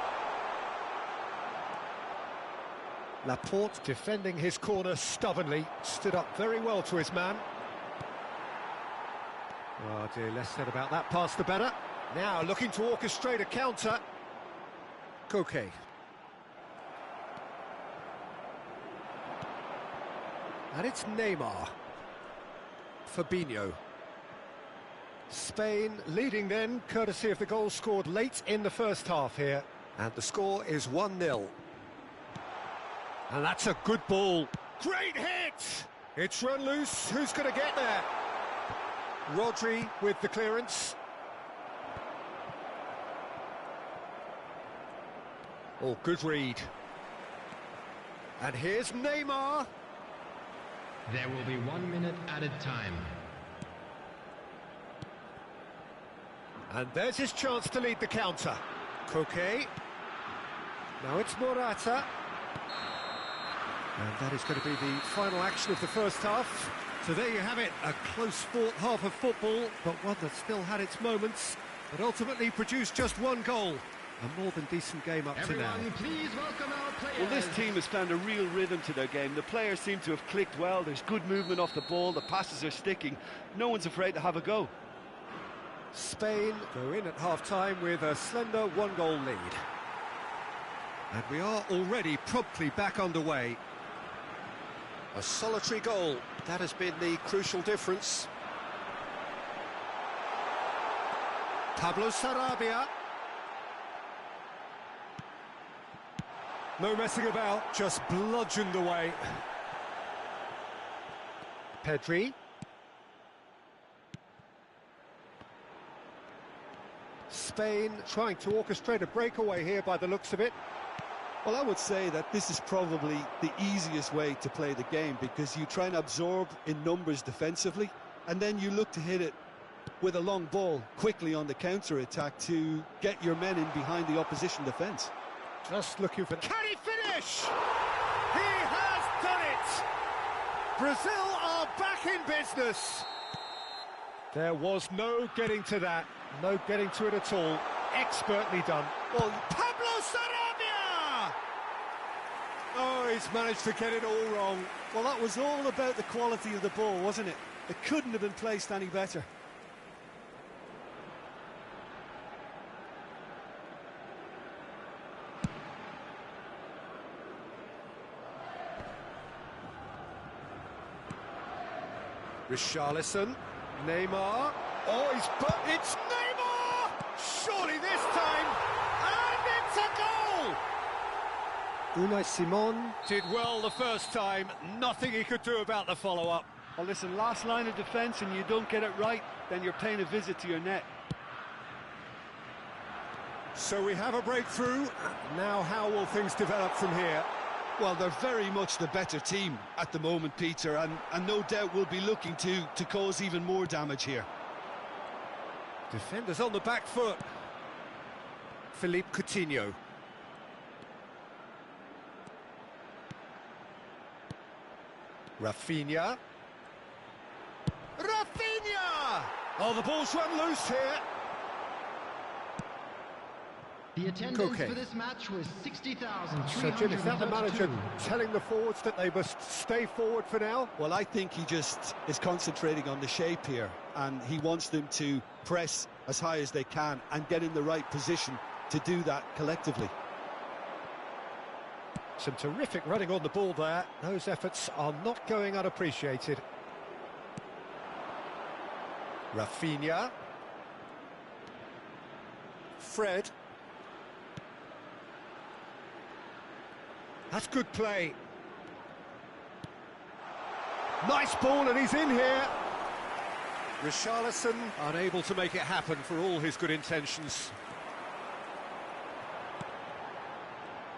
Laporte defending his corner stubbornly, stood up very well to his man. Oh dear, less said about that pass the better. Now looking to orchestrate a counter. Koke. And it's Neymar. Fabinho. Spain leading then, courtesy of the goal scored late in the first half here. And the score is 1-0. And that's a good ball. Great hit! It's run loose. Who's going to get there? Rodri with the clearance. Oh, good read. And here's Neymar. There will be 1 minute added time. And there's his chance to lead the counter. Koke. Now it's Morata. And that is going to be the final action of the first half. So there you have it, a close-fought half of football, but one that still had its moments, but ultimately produced just one goal. A more than decent game up to now. Everyone, please welcome our players. Well, this team has found a real rhythm to their game. The players seem to have clicked well. There's good movement off the ball. The passes are sticking. No one's afraid to have a go. Spain go in at half-time with a slender one-goal lead. And we are already promptly back underway. A solitary goal, that has been the crucial difference. Pablo Sarabia. No messing about, just bludgeoned away. Pedri. Spain trying to orchestrate a breakaway here by the looks of it. Well, I would say that this is probably the easiest way to play the game, because you try and absorb in numbers defensively, and then you look to hit it with a long ball quickly on the counter-attack to get your men in behind the opposition defence. Just looking for... Can he finish? He has done it! Brazil are back in business. There was no getting to that. No getting to it at all. Expertly done. Well, Pablo Sarabia! Oh, he's managed to get it all wrong. Well, that was all about the quality of the ball, wasn't it? It couldn't have been placed any better. Richarlison, Neymar. Oh, it's Neymar! Surely this time, and it's a goal! Unai Simon did well the first time. Nothing he could do about the follow-up. Well, listen, last line of defence and you don't get it right, then you're paying a visit to your net. So we have a breakthrough. Now how will things develop from here? Well, they're very much the better team at the moment, Peter, and no doubt will be looking to cause even more damage here. Defenders on the back foot. Philippe Coutinho. Rafinha. Rafinha! Oh, the ball's run loose here. The attendance Okay. for this match was 60,000. So, Jim, is that the manager telling the forwards that they must stay forward for now? Well, I think he just is concentrating on the shape here, and he wants them to press as high as they can and get in the right position to do that collectively. Some terrific running on the ball there. Those efforts are not going unappreciated. Rafinha. Fred. That's good play. Nice ball, and he's in here. Richarlison unable to make it happen for all his good intentions.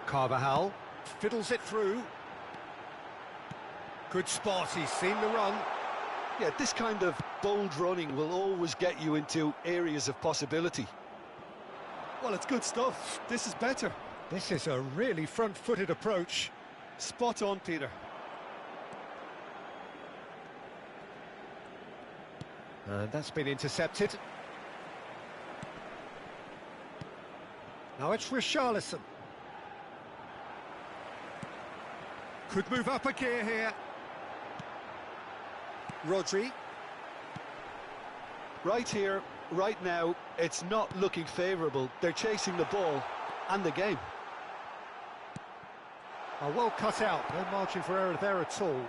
Carvajal fiddles it through. Good spot, he's seen the run. Yeah, this kind of bold running will always get you into areas of possibility. Well, it's good stuff. This is better. This is a really front-footed approach. Spot on, Peter. And that's been intercepted. Now it's Richarlison. Could move up a gear here. Rodri. Right here, right now, it's not looking favourable. They're chasing the ball and the game. Oh, well cut out, no margin for error there at all.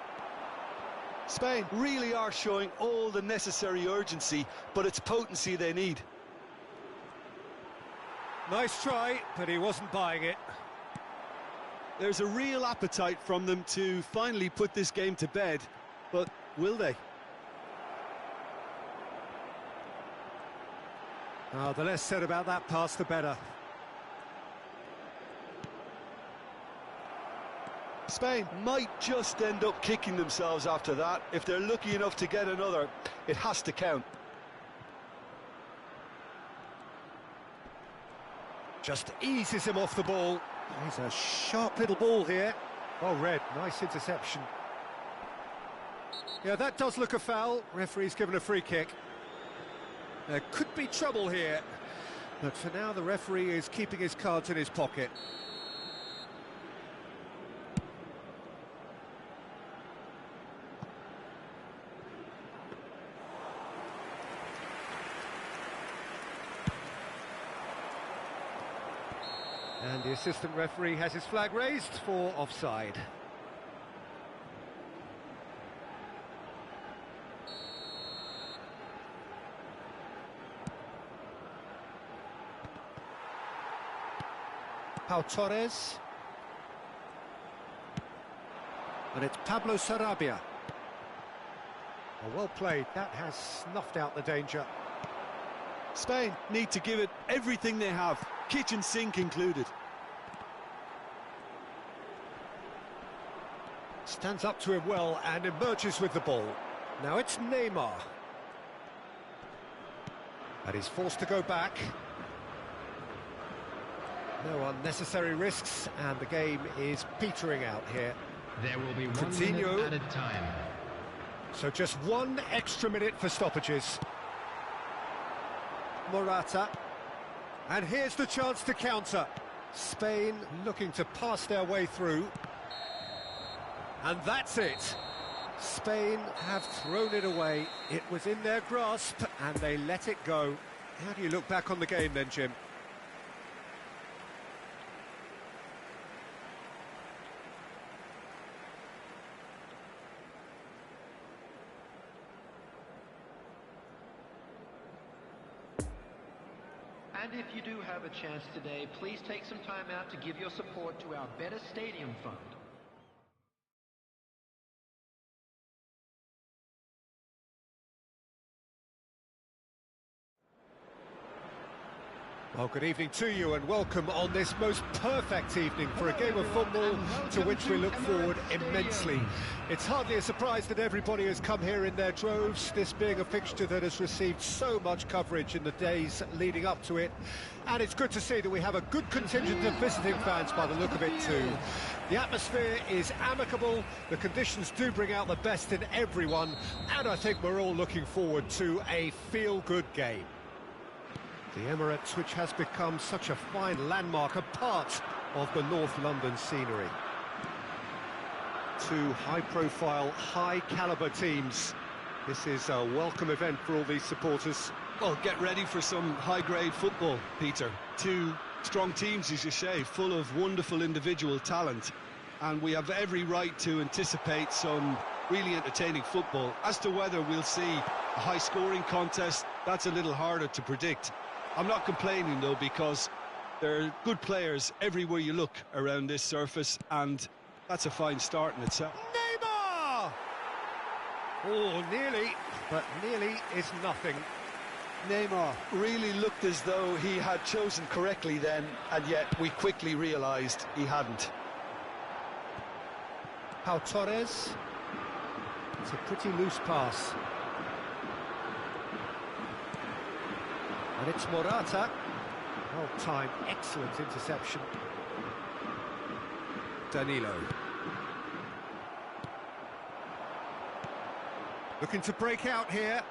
Spain really are showing all the necessary urgency, but it's potency they need. Nice try, but he wasn't buying it. There's a real appetite from them to finally put this game to bed, but will they? Oh, the less said about that pass, the better. Spain might just end up kicking themselves after that. If they're lucky enough to get another, it has to count. Just eases him off the ball. He's a sharp little ball here. Oh, Red, nice interception. Yeah, that does look a foul. Referee's given a free kick. There could be trouble here, but for now the referee is keeping his cards in his pocket. And the assistant referee has his flag raised for offside. Pau Torres. And it's Pablo Sarabia. Oh, well played, that has snuffed out the danger. Spain need to give it everything they have, kitchen sink included. Stands up to him well and emerges with the ball. Now it's Neymar. And he's forced to go back. No unnecessary risks, and the game is petering out here. There will be 1 Coutinho. minute added time. So just 1 extra minute for stoppages. Morata. And here's the chance to counter. Spain looking to pass their way through. And that's it. Spain have thrown it away. It was in their grasp and they let it go. How do you look back on the game then, Jim? And if you do have a chance today, please take some time out to give your support to our Better Stadium Fund. Well, good evening to you and welcome on this most perfect evening for a game of football to which we look forward immensely. It's hardly a surprise that everybody has come here in their droves, this being a fixture that has received so much coverage in the days leading up to it. And it's good to see that we have a good contingent of visiting fans by the look of it too. The atmosphere is amicable, the conditions do bring out the best in everyone, and I think we're all looking forward to a feel-good game. The Emirates, which has become such a fine landmark, a part of the North London scenery. Two high-profile, high-caliber teams. This is a welcome event for all these supporters. Well, get ready for some high-grade football, Peter. Two strong teams, as you say, full of wonderful individual talent. And we have every right to anticipate some really entertaining football. As to whether we'll see a high-scoring contest, that's a little harder to predict. I'm not complaining, though, because there are good players everywhere you look around this surface, and that's a fine start in itself. Neymar! Oh, nearly, but nearly is nothing. Neymar really looked as though he had chosen correctly then, and yet we quickly realised he hadn't. Pau Torres. It's a pretty loose pass. And it's Morata. Well timed, excellent interception. Danilo. Looking to break out here.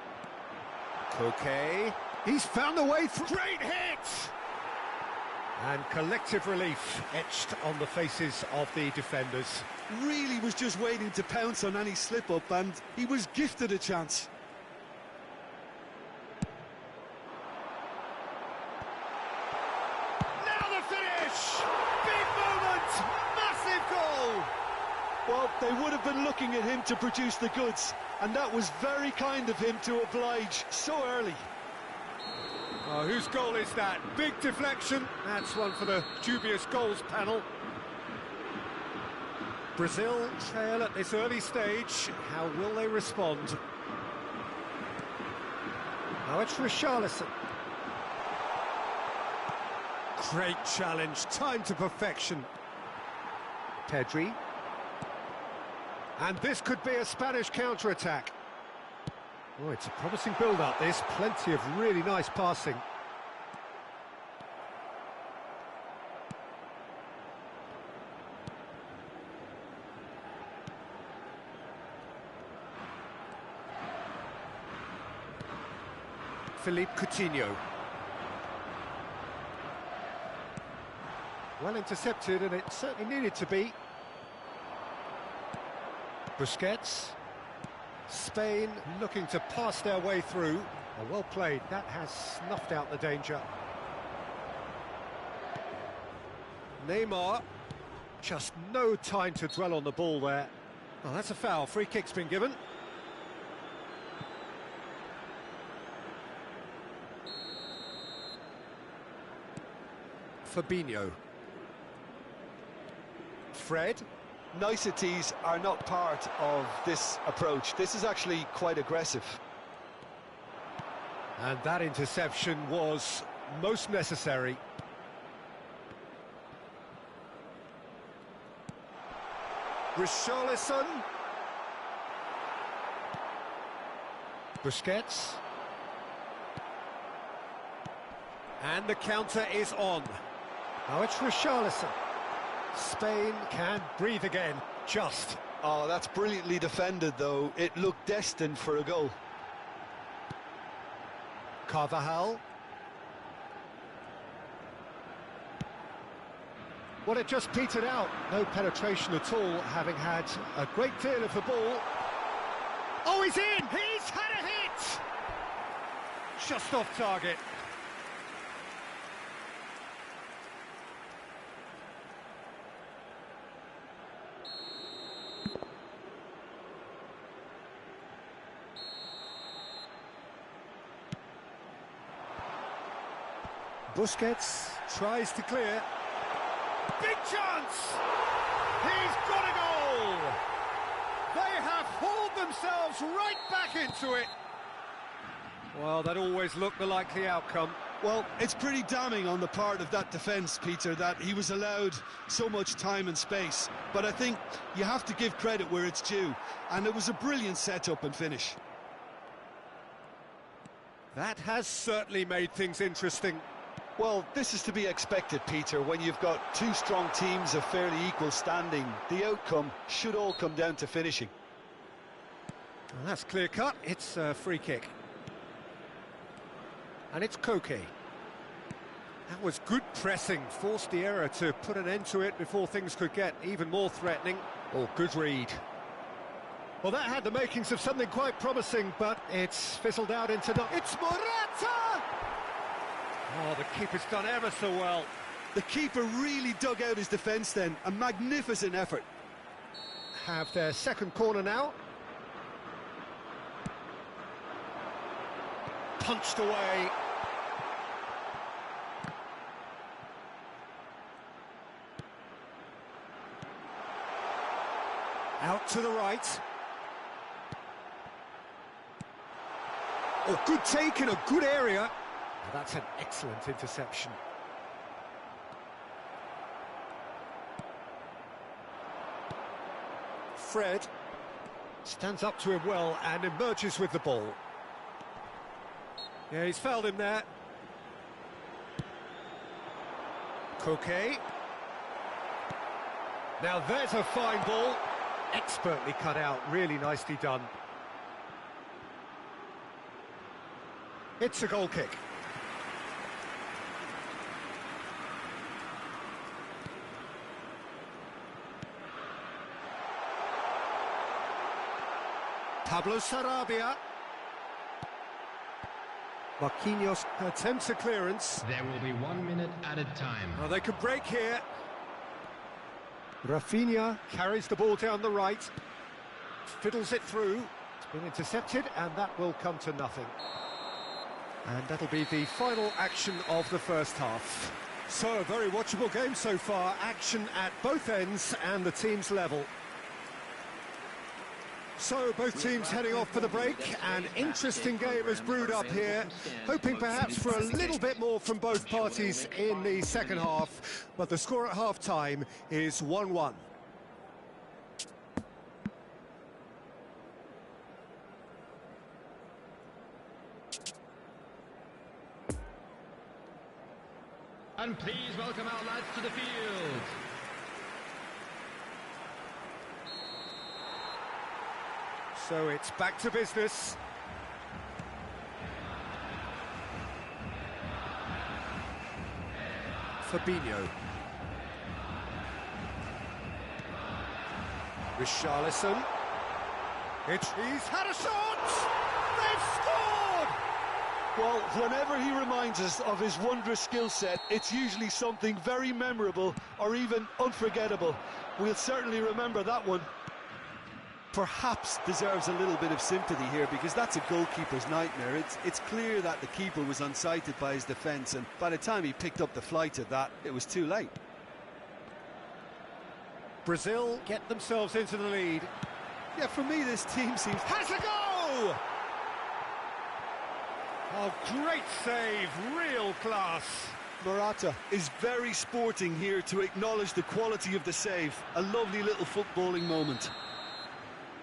Koke. He's found the way through. Great hit! And collective relief etched on the faces of the defenders. Really was just waiting to pounce on any slip-up, and he was gifted a chance. Well, they would have been looking at him to produce the goods, and that was very kind of him to oblige so early. Oh, whose goal is that? Big deflection. That's one for the dubious goals panel. Brazil trail at this early stage. How will they respond? Now it's Richarlison. Great challenge, time to perfection. Pedri. And this could be a Spanish counter-attack. Oh, it's a promising build-up, this. Plenty of really nice passing. Philippe Coutinho. Well intercepted, and it certainly needed to be. Busquets. Spain looking to pass their way through. Oh, well played, that has snuffed out the danger. Neymar. Just no time to dwell on the ball there. Oh, that's a foul. Free kick's been given. Fabinho. Fred. Niceties are not part of this approach. This is actually quite aggressive. And that interception was most necessary. Richarlison. Busquets. And the counter is on. Now it's Richarlison. Spain can breathe again, just. Oh, that's brilliantly defended, though. It looked destined for a goal. Carvajal. Well, it just petered out. No penetration at all, having had a great deal of the ball. Oh, he's in! He's had a hit! Just off target. Busquets tries to clear. Big chance! He's got a goal! They have hauled themselves right back into it. Well, that always looked the likely outcome. Well, it's pretty damning on the part of that defence, Peter, that he was allowed so much time and space. But I think you have to give credit where it's due, and it was a brilliant setup and finish. That has certainly made things interesting. Well, this is to be expected, Peter, when you've got two strong teams of fairly equal standing. The outcome should all come down to finishing. Well, that's clear cut. It's a free kick. And it's Koke. That was good pressing, forced the error to put an end to it before things could get even more threatening. Oh, good read. Well, that had the makings of something quite promising, but it's fizzled out into It's Morata! Oh, the keeper's done ever so well. The keeper really dug out his defence then. A magnificent effort. Have their second corner now. Punched away. Out to the right. Oh, good take in a good area. Now, that's an excellent interception. Fred stands up to him well and emerges with the ball. Yeah, he's fouled him there. Koke. Now there's a fine ball. Expertly cut out, really nicely done. It's a goal kick. Pablo Sarabia. Marquinhos attempts a clearance. There will be 1 minute added time. Oh, they could break here. Rafinha carries the ball down the right, fiddles it through. It's been intercepted, and that will come to nothing. And that'll be the final action of the first half. So, a very watchable game so far. Action at both ends and the teams level. So, both teams heading off for the break. An interesting game has brewed up here. Hoping perhaps for a little bit more from both parties in the second half. But the score at half-time is 1-1. And please welcome our lads to the field. So it's back to business. Fabinho. Richarlison. He's had a shot! They've scored! Well, whenever he reminds us of his wondrous skill set, it's usually something very memorable or even unforgettable. We'll certainly remember that one. Perhaps deserves a little bit of sympathy here, because that's a goalkeeper's nightmare. It's clear that the keeper was unsighted by his defence, and by the time he picked up the flight of that, it was too late. Brazil get themselves into the lead. Yeah, for me, this team seems... Has a go! Oh, great save, real class. Morata is very sporting here to acknowledge the quality of the save. A lovely little footballing moment.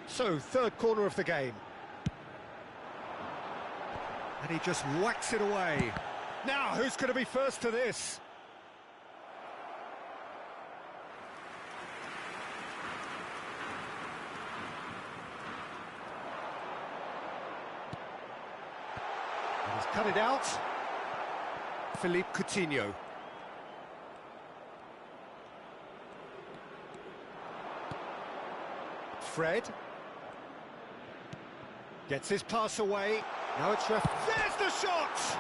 So, third corner of the game. And he just whacks it away. Now, who's going to be first to this? And he's cut it out. Philippe Coutinho. Fred. Gets his pass away. Now it's There's the shot!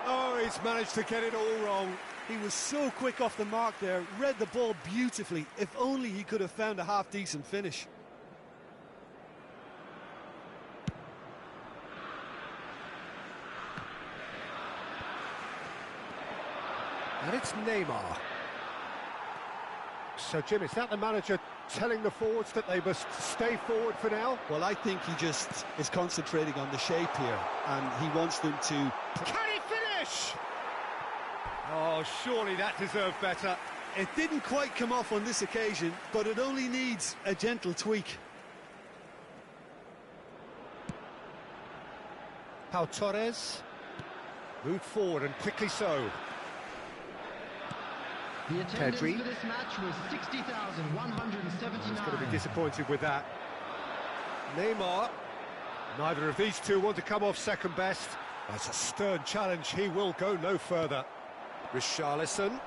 Oh, he's managed to get it all wrong. He was so quick off the mark there, read the ball beautifully. If only he could have found a half-decent finish. And it's Neymar. So, Jim, is that the manager telling the forwards that they must stay forward for now? Well, I think he just is concentrating on the shape here, and he wants them to... Can he finish? finish. Oh, surely that deserved better. It didn't quite come off on this occasion, but it only needs a gentle tweak. Pau Torres moved forward, and quickly so. The attendance Pedri. for this match was 60,179. He's going to be disappointed with that. Neymar. Neither of these two want to come off second best. That's a stern challenge. He will go no further. Richarlison.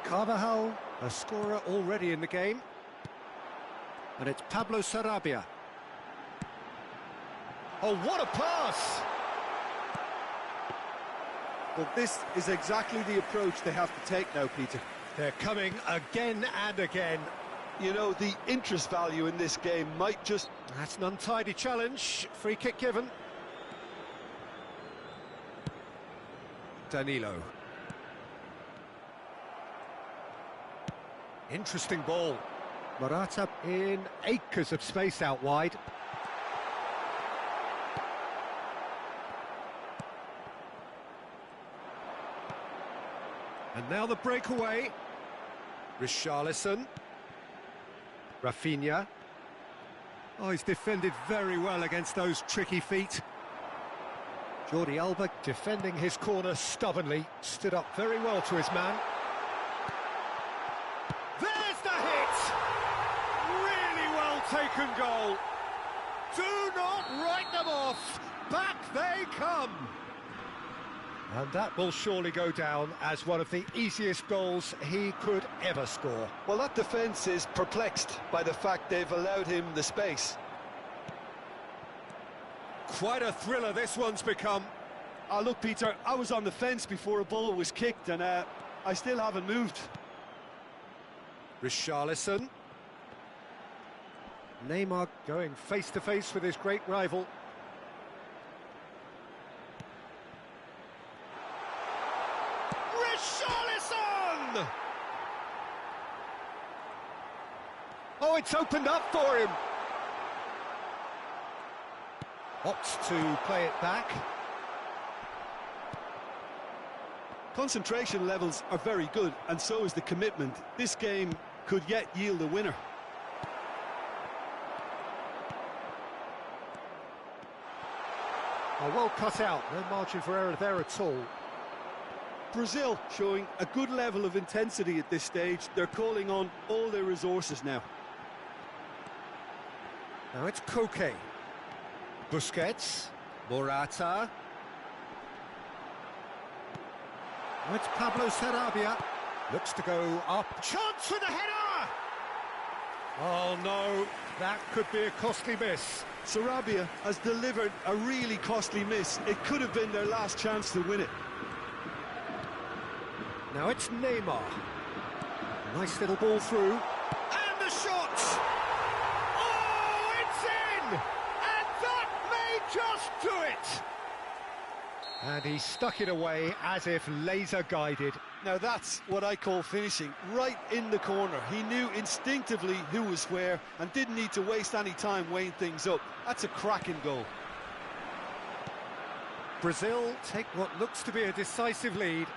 Carvajal, a scorer already in the game. And it's Pablo Sarabia. Oh, what a pass! Well, this is exactly the approach they have to take now, Peter. They're coming again and again. You know, the interest value in this game might just... That's an untidy challenge. Free kick given. Danilo. Interesting ball. Morata in acres of space out wide. And now the breakaway. Richarlison. Rafinha. Oh, he's defended very well against those tricky feet. Jordi Alba defending his corner stubbornly. Stood up very well to his man. There's the hit! Really well taken goal. Do not write them off. Back they come. And that will surely go down as one of the easiest goals he could ever score. Well, that defence is perplexed by the fact they've allowed him the space. Quite a thriller this one's become. Oh, look, Peter, I was on the fence before a ball was kicked, and I still haven't moved. Richarlison. Neymar going face-to-face with his great rival. Richarlison! Oh, it's opened up for him. Opts to play it back. Concentration levels are very good, and so is the commitment. This game could yet yield a winner. Oh, well cut out, no margin for error there at all. Brazil showing a good level of intensity at this stage. They're calling on all their resources now. Now it's Koke. Busquets. Morata. Now it's Pablo Sarabia. Looks to go up. Chance for the header! Oh no, that could be a costly miss. Sarabia has delivered a really costly miss. It could have been their last chance to win it. Now it's Neymar. Nice little ball through. And the shot! Oh, it's in! And that may just do it! And he stuck it away as if laser guided. Now that's what I call finishing, right in the corner. He knew instinctively who was where and didn't need to waste any time weighing things up. That's a cracking goal. Brazil take what looks to be a decisive lead.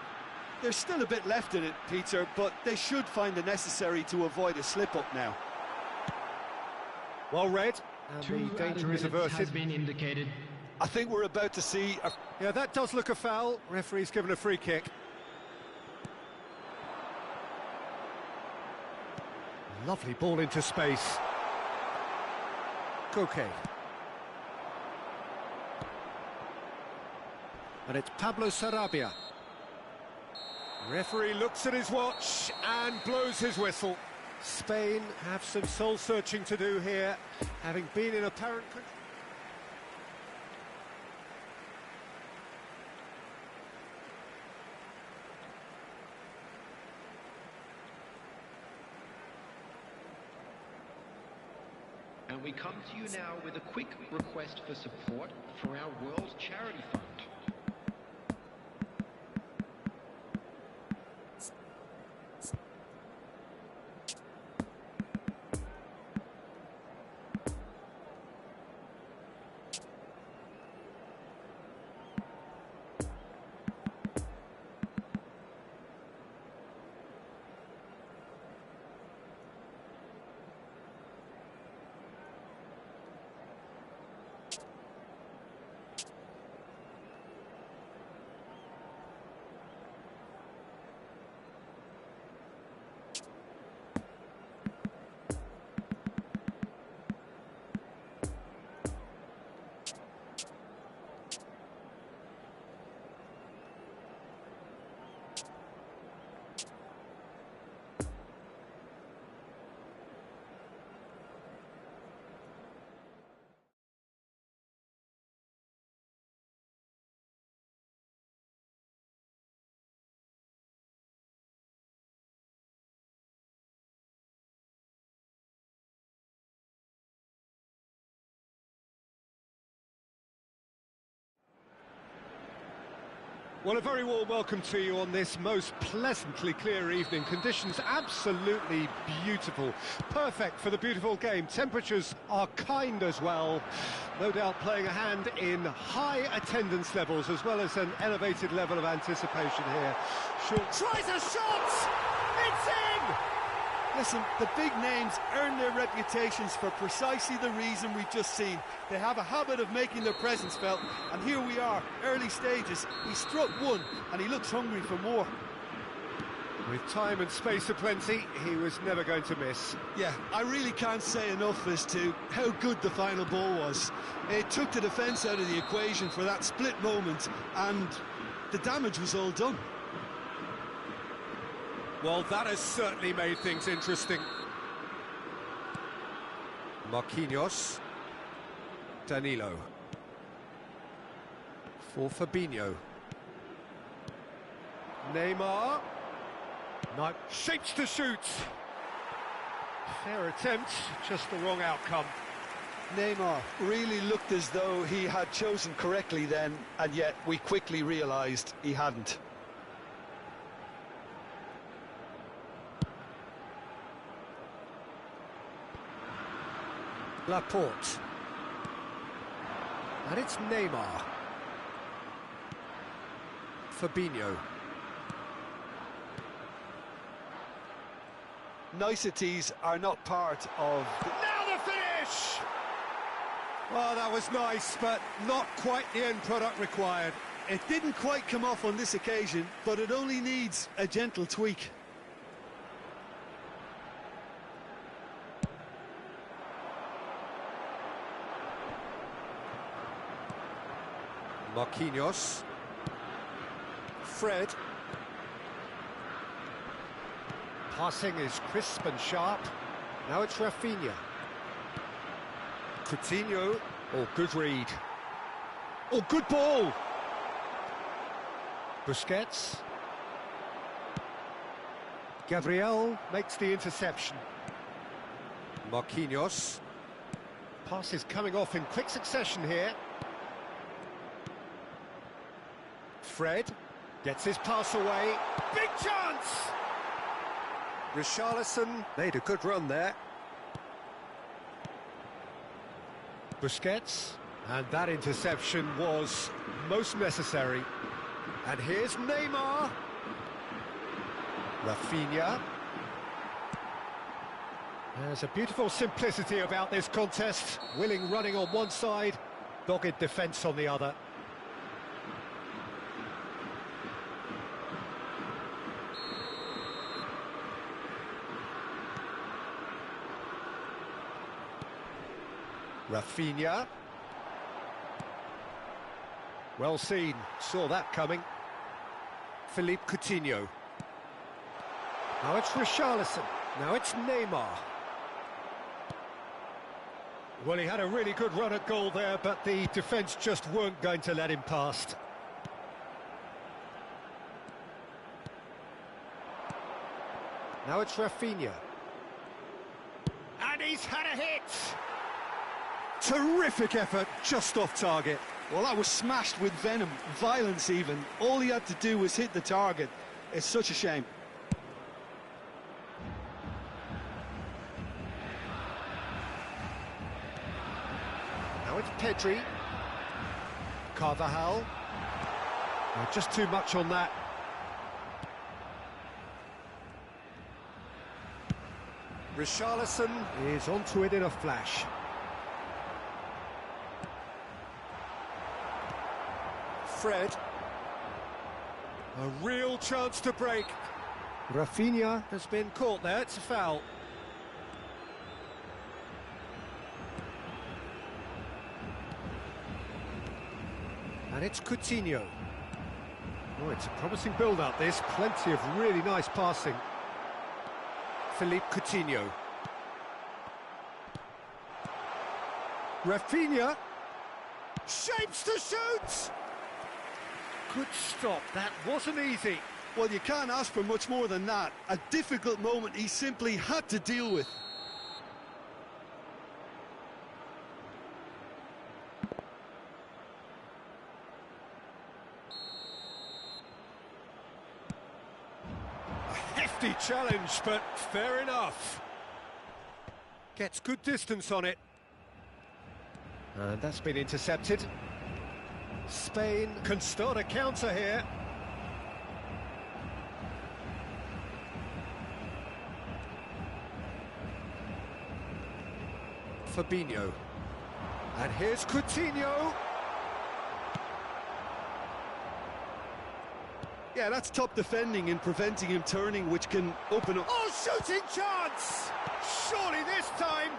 There's still a bit left in it, Peter, but they should find the necessary to avoid a slip-up now. Well read, and Two the danger added is minutes averted. has been indicated. I think we're about to see a... Yeah, that does look a foul. Referee's given a free kick. Lovely ball into space. Koke. And it's Pablo Sarabia. Referee looks at his watch and blows his whistle. Spain have some soul-searching to do here, having been in apparent control. And we come to you now with a quick request for support for our World Charity Fund. Well, a very warm welcome to you on this most pleasantly clear evening. Conditions absolutely beautiful. Perfect for the beautiful game. Temperatures are kind as well. No doubt playing a hand in high attendance levels as well as an elevated level of anticipation here. Short tries a shot! It's in! Listen, the big names earn their reputations for precisely the reason we've just seen. They have a habit of making their presence felt, and here we are, early stages. He struck one, and he looks hungry for more. With time and space aplenty, he was never going to miss. Yeah, I really can't say enough as to how good the final ball was. It took the defence out of the equation for that split moment, and the damage was all done. Well, that has certainly made things interesting. Marquinhos. Danilo. For Fabinho. Neymar. No, shapes to shoot. Fair attempt, just the wrong outcome. Neymar really looked as though he had chosen correctly then, and yet we quickly realised he hadn't. Laporte. And it's Neymar. Fabinho. Niceties are not part of... Now the finish! Well, that was nice, but not quite the end product required. It didn't quite come off on this occasion, but it only needs a gentle tweak. Marquinhos. Fred. Passing is crisp and sharp. Now it's Rafinha. Coutinho. Oh, good read. Oh, good ball. Busquets. Gabriel makes the interception. Marquinhos. Pass is coming off in quick succession here. Fred gets his pass away. Big chance! Richarlison made a good run there. Busquets, and that interception was most necessary. And here's Neymar. Rafinha. There's a beautiful simplicity about this contest. Willing running on one side, dogged defence on the other. Rafinha. Well seen, saw that coming. Philippe Coutinho. Now it's Richarlison, now it's Neymar. Well, he had a really good run at goal there, but the defence just weren't going to let him past. Now it's Rafinha. And he's had a hit! Terrific effort, just off target. Well, that was smashed with venom, violence even. All he had to do was hit the target. It's such a shame. Now it's Pedri. Carvajal. Oh, just too much on that. Richarlison is onto it in a flash. Fred. A real chance to break. Rafinha has been caught there, it's a foul. And it's Coutinho. Oh, it's a promising build-up this, plenty of really nice passing. Philippe Coutinho. Rafinha. Shapes to shoot! Good stop, that wasn't easy. Well, you can't ask for much more than that. A difficult moment he simply had to deal with. Hefty challenge, but fair enough. Gets good distance on it. And that's been intercepted. Spain can start a counter here. Fabinho. And here's Coutinho. Yeah, that's top defending and preventing him turning, which can open up. Oh, shooting chance! Surely this time.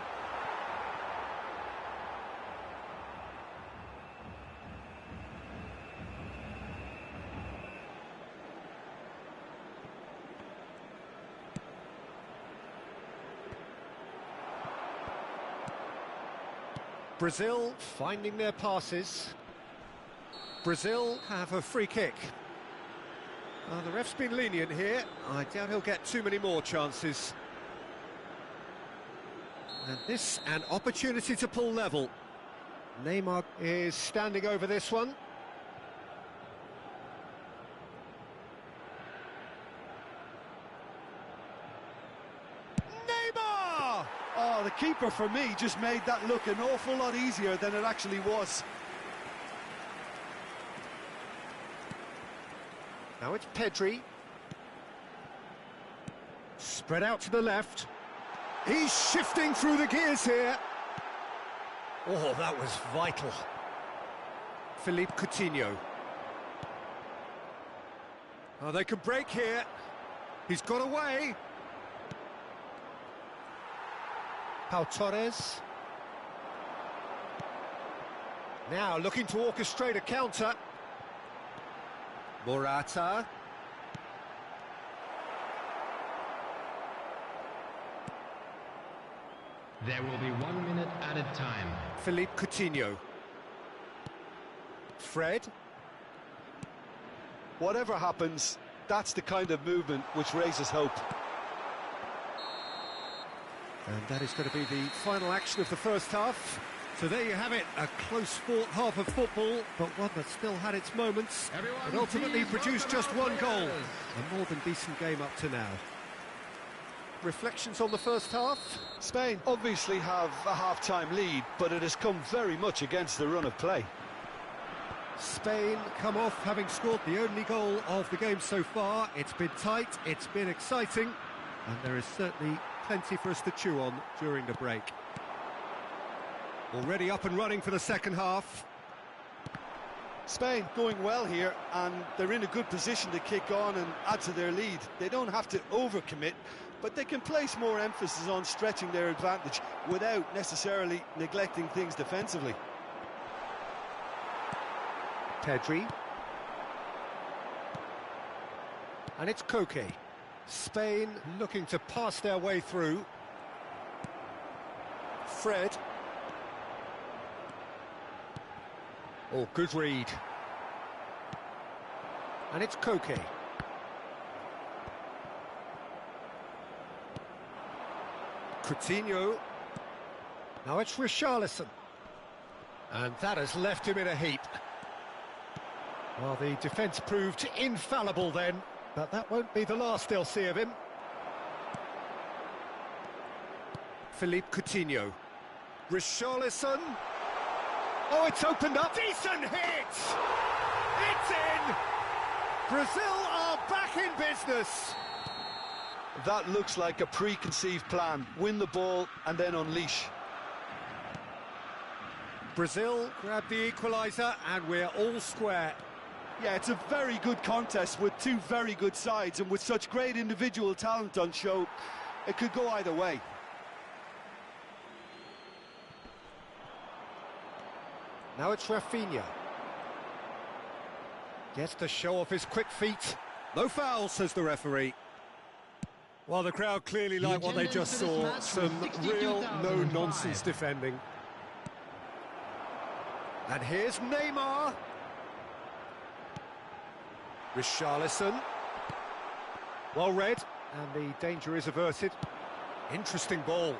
Brazil finding their passes. Brazil have a free kick. The ref's been lenient here. I doubt he'll get too many more chances. And this, an opportunity to pull level. Neymar is standing over this one. Neymar! Oh, the keeper, for me, just made that look an awful lot easier than it actually was. Now it's Pedri. Spread out to the left. He's shifting through the gears here. Oh, that was vital. Philippe Coutinho. Oh, they could break here. He's got away. Pau Torres. Now looking to orchestrate a counter. Morata. There will be 1 minute added time. Philippe Coutinho. Fred. Whatever happens, that's the kind of movement which raises hope. And that is going to be the final action of the first half. So there you have it, a close-fought half of football, but one that still had its moments, but ultimately produced just one goal. A more than decent game up to now. Reflections on the first half? Spain obviously have a half-time lead, but it has come very much against the run of play. Spain come off having scored the only goal of the game so far. It's been tight, it's been exciting, and there is certainly plenty for us to chew on during the break. Already up and running for the second half. Spain going well here, and they're in a good position to kick on and add to their lead. They don't have to overcommit, but they can place more emphasis on stretching their advantage without necessarily neglecting things defensively. Pedri. And it's Koke. Spain looking to pass their way through. Fred. Oh, good read. And it's Koke. Coutinho. Now it's Richarlison. And that has left him in a heap. Well, the defence proved infallible then, but that won't be the last they'll see of him. Philippe Coutinho. Richarlison. Oh, it's opened up. Decent hit! It's in! Brazil are back in business. That looks like a preconceived plan. Win the ball and then unleash. Brazil grab the equaliser and we're all square. Yeah, it's a very good contest with two very good sides, and with such great individual talent on show, it could go either way. Now it's Rafinha. Gets to show off his quick feet. No foul, says the referee. Well, the crowd clearly like what they just saw. Some real no-nonsense defending. And here's Neymar. Richarlison. Well read, and the danger is averted. Interesting ball.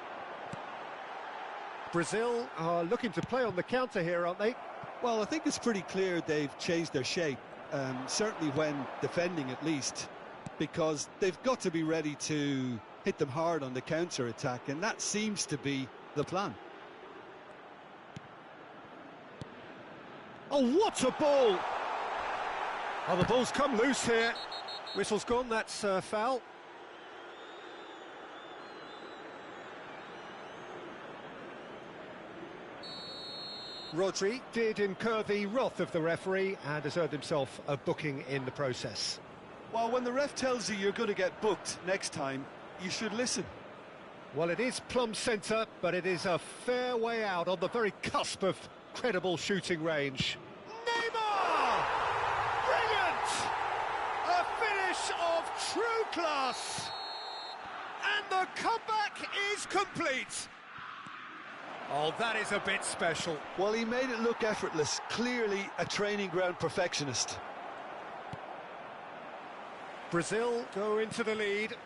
Brazil are looking to play on the counter here, aren't they? Well, I think it's pretty clear they've changed their shape, certainly when defending at least. because they've got to be ready to hit them hard on the counter-attack, and that seems to be the plan. Oh, what a ball! Oh, the ball's come loose here. Whistle's gone, that's foul. Rodri did incur the wrath of the referee and has earned himself a booking in the process. Well, when the ref tells you you're going to get booked next time, you should listen. Well, it is plumb centre, but it is a fair way out on the very cusp of credible shooting range. Neymar! Brilliant! A finish of true class! And the comeback is complete! Oh, that is a bit special. Well, he made it look effortless. Clearly a training ground perfectionist. Brazil go into the lead.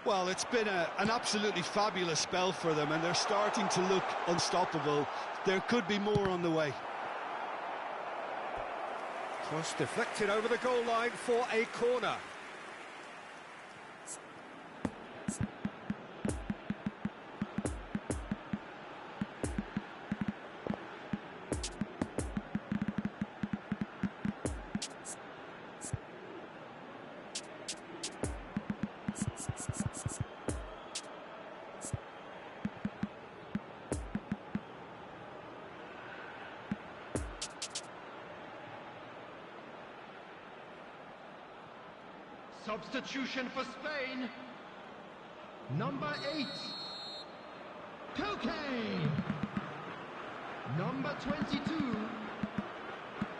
Well, it's been an absolutely fabulous spell for them, and they're starting to look unstoppable. There could be more on the way. Cross deflected over the goal line for a corner. Substitution for Spain. Number 8, Koke. Number 22,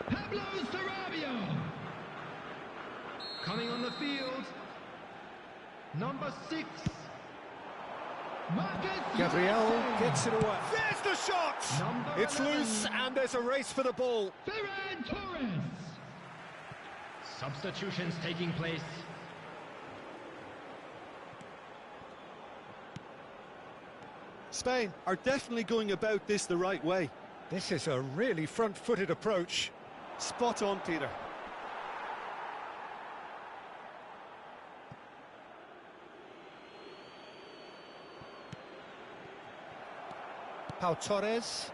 Pablo Sarabia. Coming on the field, number 6, Marcus Gabriel Llorente. gets it away. There's the shot! Number It's 11. loose and there's a race for the ball. Ferran Torres. Substitutions taking place. Spain are definitely going about this the right way. This is a really front-footed approach. Spot on, Peter. Pau Torres.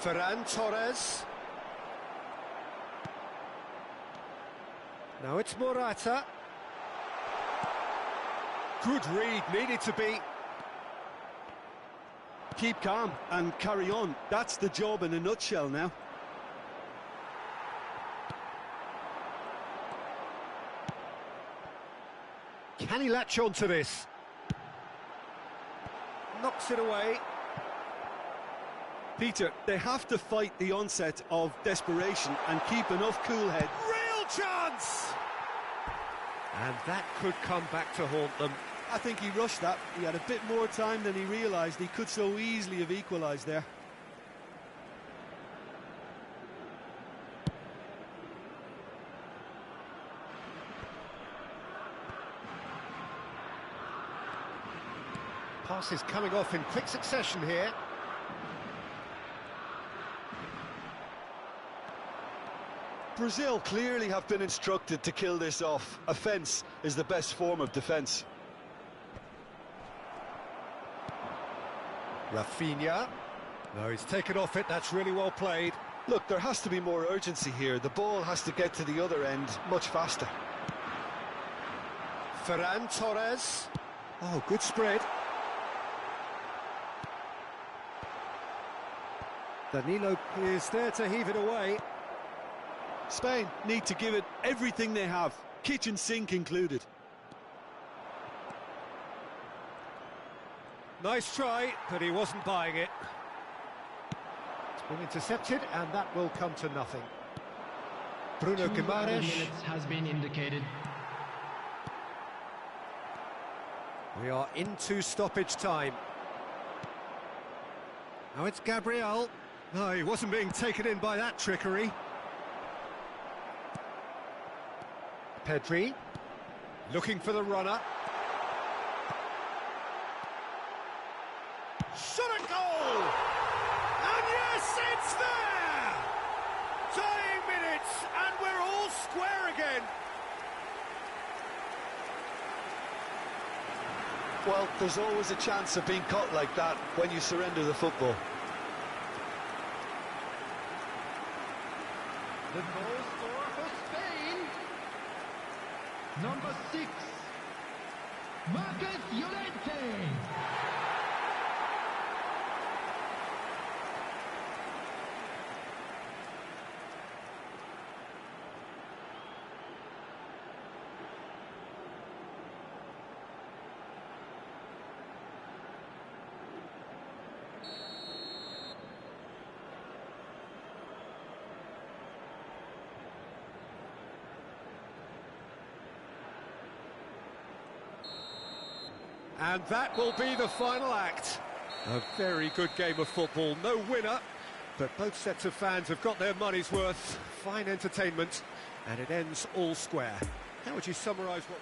Ferran Torres. Now it's Morata. Good read, needed to be. Keep calm and carry on. That's the job in a nutshell now. Can he latch on to this? Knocks it away. Peter, they have to fight the onset of desperation and keep enough cool head. Real chance! And that could come back to haunt them. I think he rushed that. He had a bit more time than he realised. He could so easily have equalised there. Passes coming off in quick succession here. Brazil clearly have been instructed to kill this off. Offence is the best form of defence. Rafinha. No, he's taken off it. That's really well played. Look, there has to be more urgency here. The ball has to get to the other end much faster. Ferran Torres. Oh, good spread. Danilo is there to heave it away. Spain need to give it everything they have, kitchen sink included. Nice try, but he wasn't buying it. It's been intercepted, and that will come to nothing. Bruno 2 Guimaraes. minutes has been indicated. We are into stoppage time. Now it's Gabriel. No, he wasn't being taken in by that trickery. Pedri, looking for the runner. Shot a goal! And yes, it's there! Dying minutes, and we're all square again. Well, there's always a chance of being caught like that when you surrender the football. The goal scorer for Spain, number 6, Marcus Llorente. And that will be the final act. A very good game of football. No winner, but both sets of fans have got their money's worth. Fine entertainment, and it ends all square. How would you summarise what...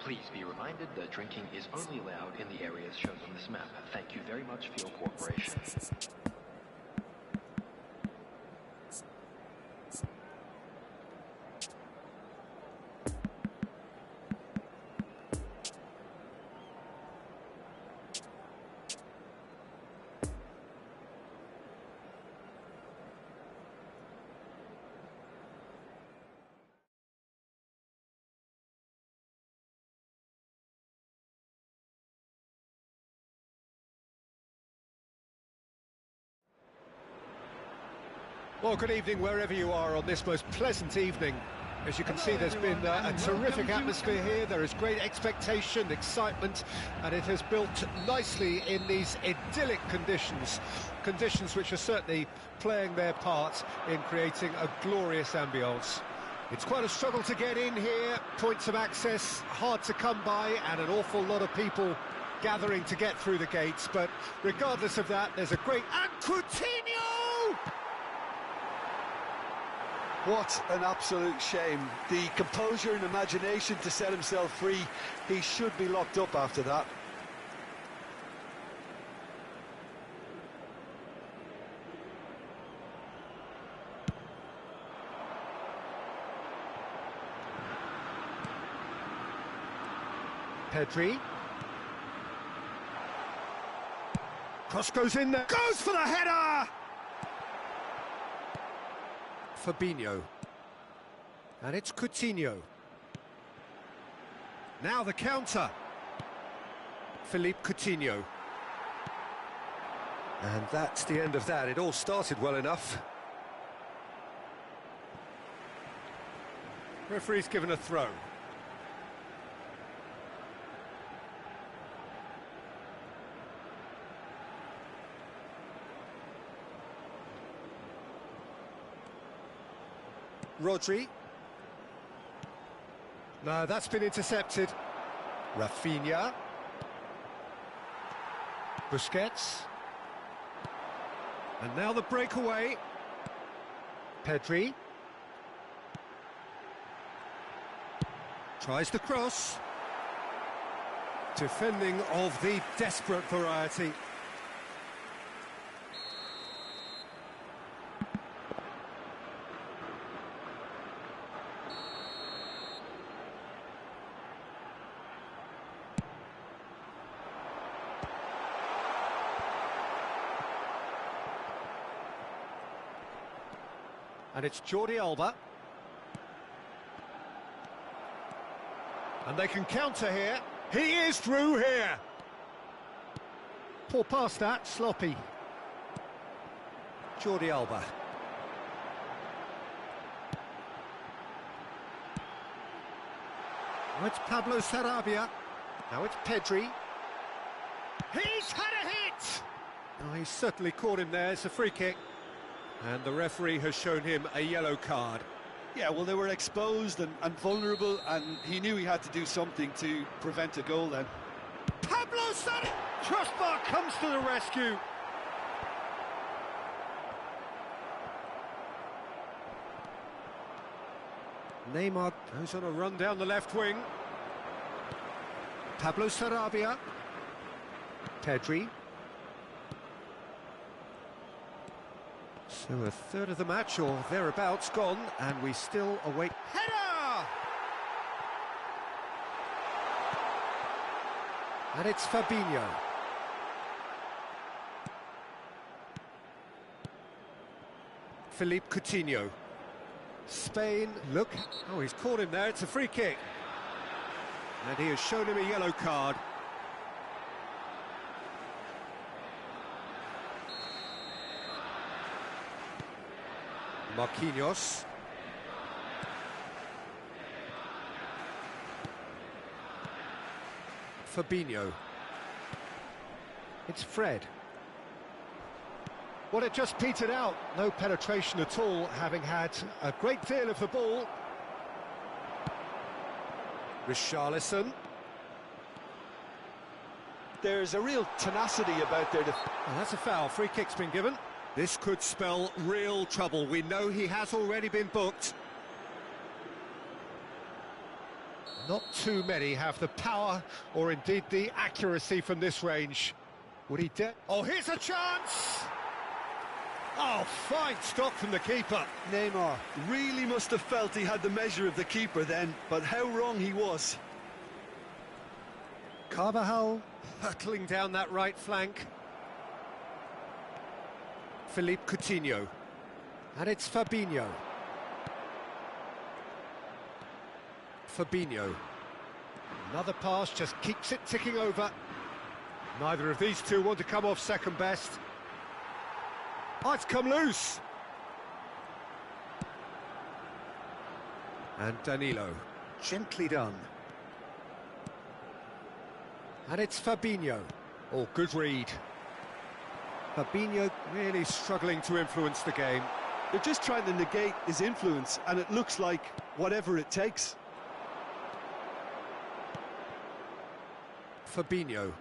Please be reminded that drinking is only allowed in the areas shown on this map. Thank you very much for your cooperation. Well, good evening wherever you are on this most pleasant evening. As you can see, there's been a terrific atmosphere here. There is great expectation, excitement, and it has built nicely in these idyllic conditions. Conditions which are certainly playing their part in creating a glorious ambience. It's quite a struggle to get in here, points of access hard to come by, and an awful lot of people gathering to get through the gates. But regardless of that, there's a great... And Coutinho! What an absolute shame. The composure and imagination to set himself free. He should be locked up after that. Pedri. Cross goes in there. Goes for the header! Fabinho. And it's Coutinho. Now the counter. Philippe Coutinho. And that's the end of that. It all started well enough. Referee's given a throw. Rodri. No, that's been intercepted. Rafinha. Busquets. And now the breakaway. Pedri. Tries the cross. Defending of the desperate variety. And it's Jordi Alba. And they can counter here. He is through here. Poor pass that, sloppy. Jordi Alba. Now it's Pablo Sarabia. Now it's Pedri. He's had a hit! Oh, he's certainly caught him there. It's a free kick. And the referee has shown him a yellow card. Yeah, well, they were exposed and vulnerable, and he knew he had to do something to prevent a goal then. Pablo Sarabia! Crossbar comes to the rescue. Neymar goes on a run down the left wing. Pablo Sarabia. Pedri. So a third of the match or thereabouts gone, and we still await... Header! And it's Fabinho. Philippe Coutinho. Spain, look. Oh, he's caught him there. It's a free kick. And he has shown him a yellow card. Marquinhos. Fabinho. It's Fred. Well, it just petered out. No penetration at all, having had a great deal of the ball. Richarlison. There's a real tenacity about their defence. Oh, that's a foul. Free kick's been given. This could spell real trouble. We know he has already been booked. Not too many have the power or indeed the accuracy from this range. Would he dare? Oh, here's a chance! Oh, fine stop from the keeper. Neymar really must have felt he had the measure of the keeper then, but how wrong he was. Carvajal hurtling down that right flank. Philippe Coutinho. And it's Fabinho. Fabinho. Another pass, just keeps it ticking over. Neither of these two want to come off second best. Oh, it's come loose. And Danilo. Gently done. And it's Fabinho. Oh, good read. Fabinho really struggling to influence the game. They're just trying to negate his influence, and it looks like whatever it takes. Fabinho.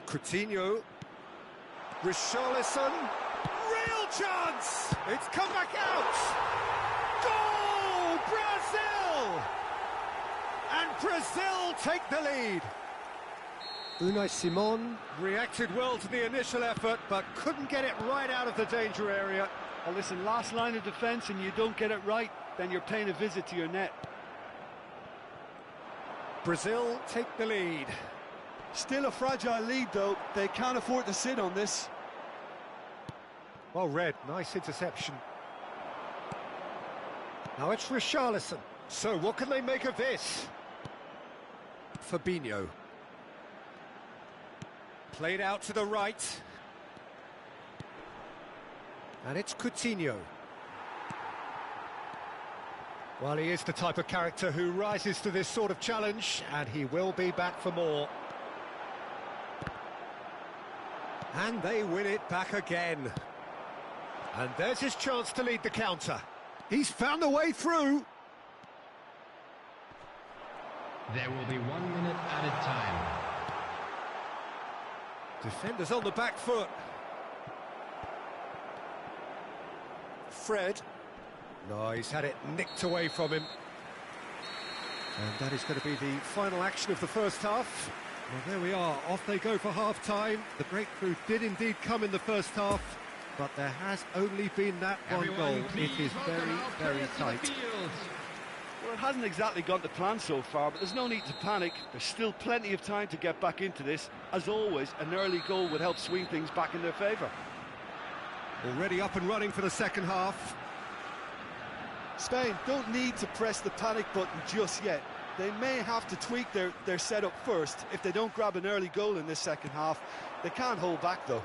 Coutinho. Richarlison. Real chance! It's come back out! Goal! Brazil! And Brazil take the lead. Unai Simon reacted well to the initial effort, but couldn't get it right out of the danger area. Well, listen, last line of defence and you don't get it right, then you're paying a visit to your net. Brazil take the lead. Still a fragile lead, though. They can't afford to sit on this. Well read, nice interception. Now it's Richarlison. So what can they make of this? Fabinho. Played out to the right. And it's Coutinho. Well, he is the type of character who rises to this sort of challenge, and he will be back for more. And they win it back again. And there's his chance to lead the counter. He's found a way through. There will be 1 minute added time. Defenders on the back foot. Fred. No, he's had it nicked away from him. And that is going to be the final action of the first half. Well, there we are. Off they go for half-time. The breakthrough did indeed come in the first half, but there has only been that one goal. It is very, very tight. Well, it hasn't exactly gone to plan so far, but there's no need to panic. There's still plenty of time to get back into this. As always, an early goal would help swing things back in their favour. Already up and running for the second half. Spain don't need to press the panic button just yet. They may have to tweak their setup first. If they don't grab an early goal in this second half, they can't hold back, though.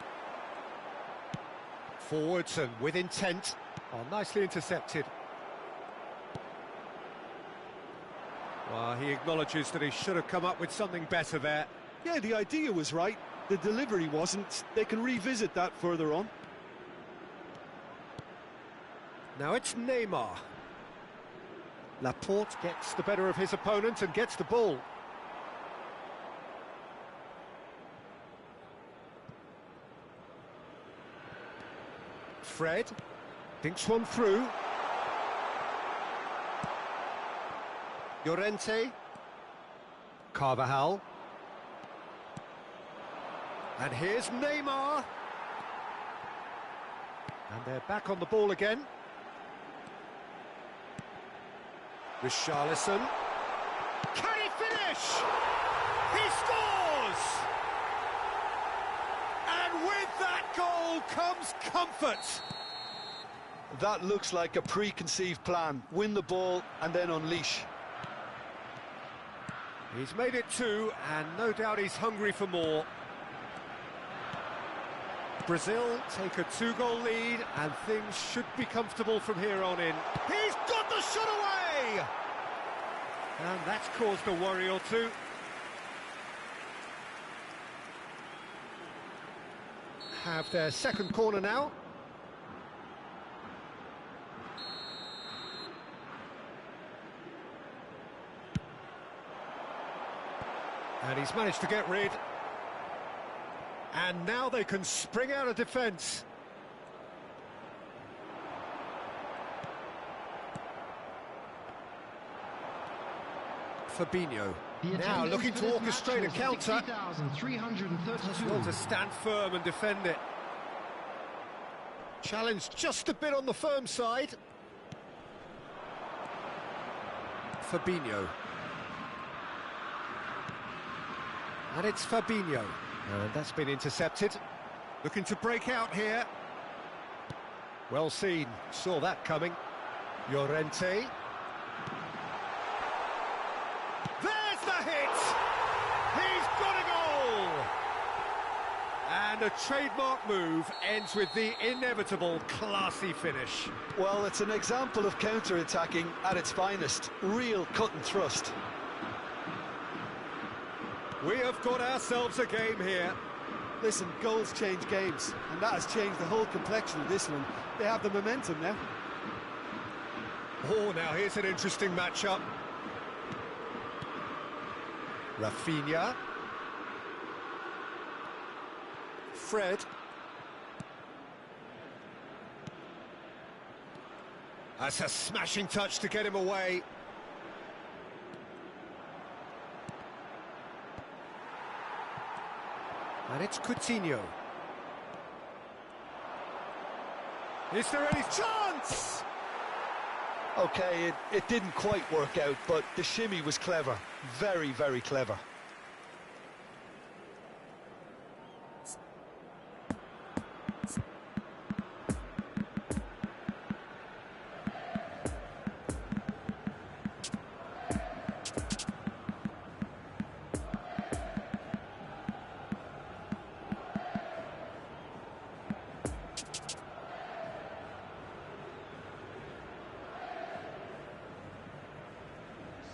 Forwards and with intent. Oh, nicely intercepted. Well, he acknowledges that he should have come up with something better there. Yeah, the idea was right. The delivery wasn't. They can revisit that further on. Now it's Neymar. Laporte gets the better of his opponent and gets the ball. Fred thinks one through. Llorente. Carvajal. And here's Neymar. And they're back on the ball again. Richarlison. Can he finish? He scores! And with that goal comes comfort. That looks like a preconceived plan. Win the ball and then unleash. He's made it 2, and no doubt he's hungry for more. Brazil take a 2-goal lead, and things should be comfortable from here on in. He's got the shot away! And that's caused a worry or two. Have their second corner now. And he's managed to get rid. And now they can spring out of defence. Fabinho. Now looking to orchestrate a counter. Well, to stand firm and defend it. Challenge just a bit on the firm side. Fabinho. And it's Fabinho. And that's been intercepted. Looking to break out here. Well seen. Saw that coming. Llorente. There's the hit! He's got a goal! And a trademark move ends with the inevitable classy finish. Well, it's an example of counter-attacking at its finest. Real cut and thrust. We have got ourselves a game here. Listen, goals change games, and that has changed the whole complexion of this one. They have the momentum now. Oh, now here's an interesting matchup. Rafinha. Fred. That's a smashing touch to get him away. And it's Coutinho. Is there any chance? Okay, it didn't quite work out, but the shimmy was clever. Very, very clever.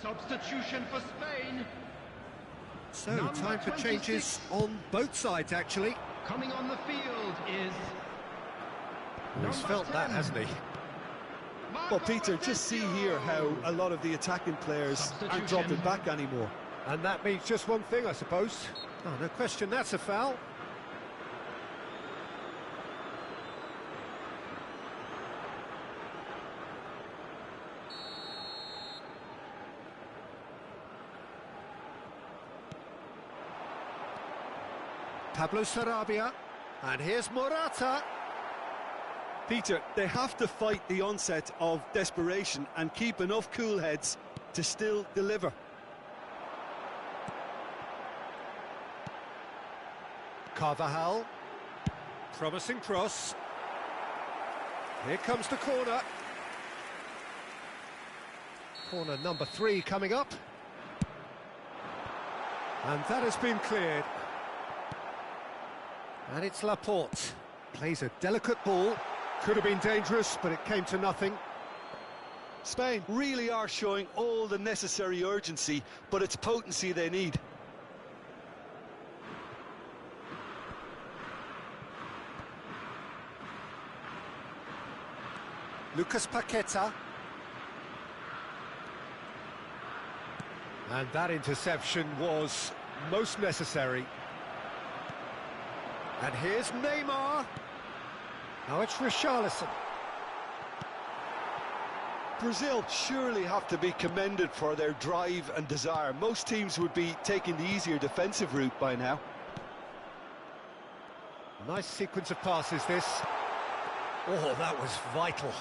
Substitution for Spain. So, Number time for 26. changes on both sides, actually. Coming on the field is... He's felt that, hasn't he? Well, Peter, just see here how a lot of the attacking players aren't dropping back anymore. And that means just one thing, I suppose. Oh, no question, that's a foul. Pablo Sarabia, and here's Morata. Peter, they have to fight the onset of desperation and keep enough cool heads to still deliver. Carvajal, promising cross. Here comes the corner. Corner number 3 coming up. And that has been cleared. And it's Laporte. Plays a delicate ball. Could have been dangerous, but it came to nothing. Spain really are showing all the necessary urgency, but it's potency they need. Lucas Paqueta. And that interception was most necessary. And here's Neymar. Now it's Richarlison. Brazil surely have to be commended for their drive and desire. Most teams would be taking the easier defensive route by now. Nice sequence of passes, this. Oh, that was vital.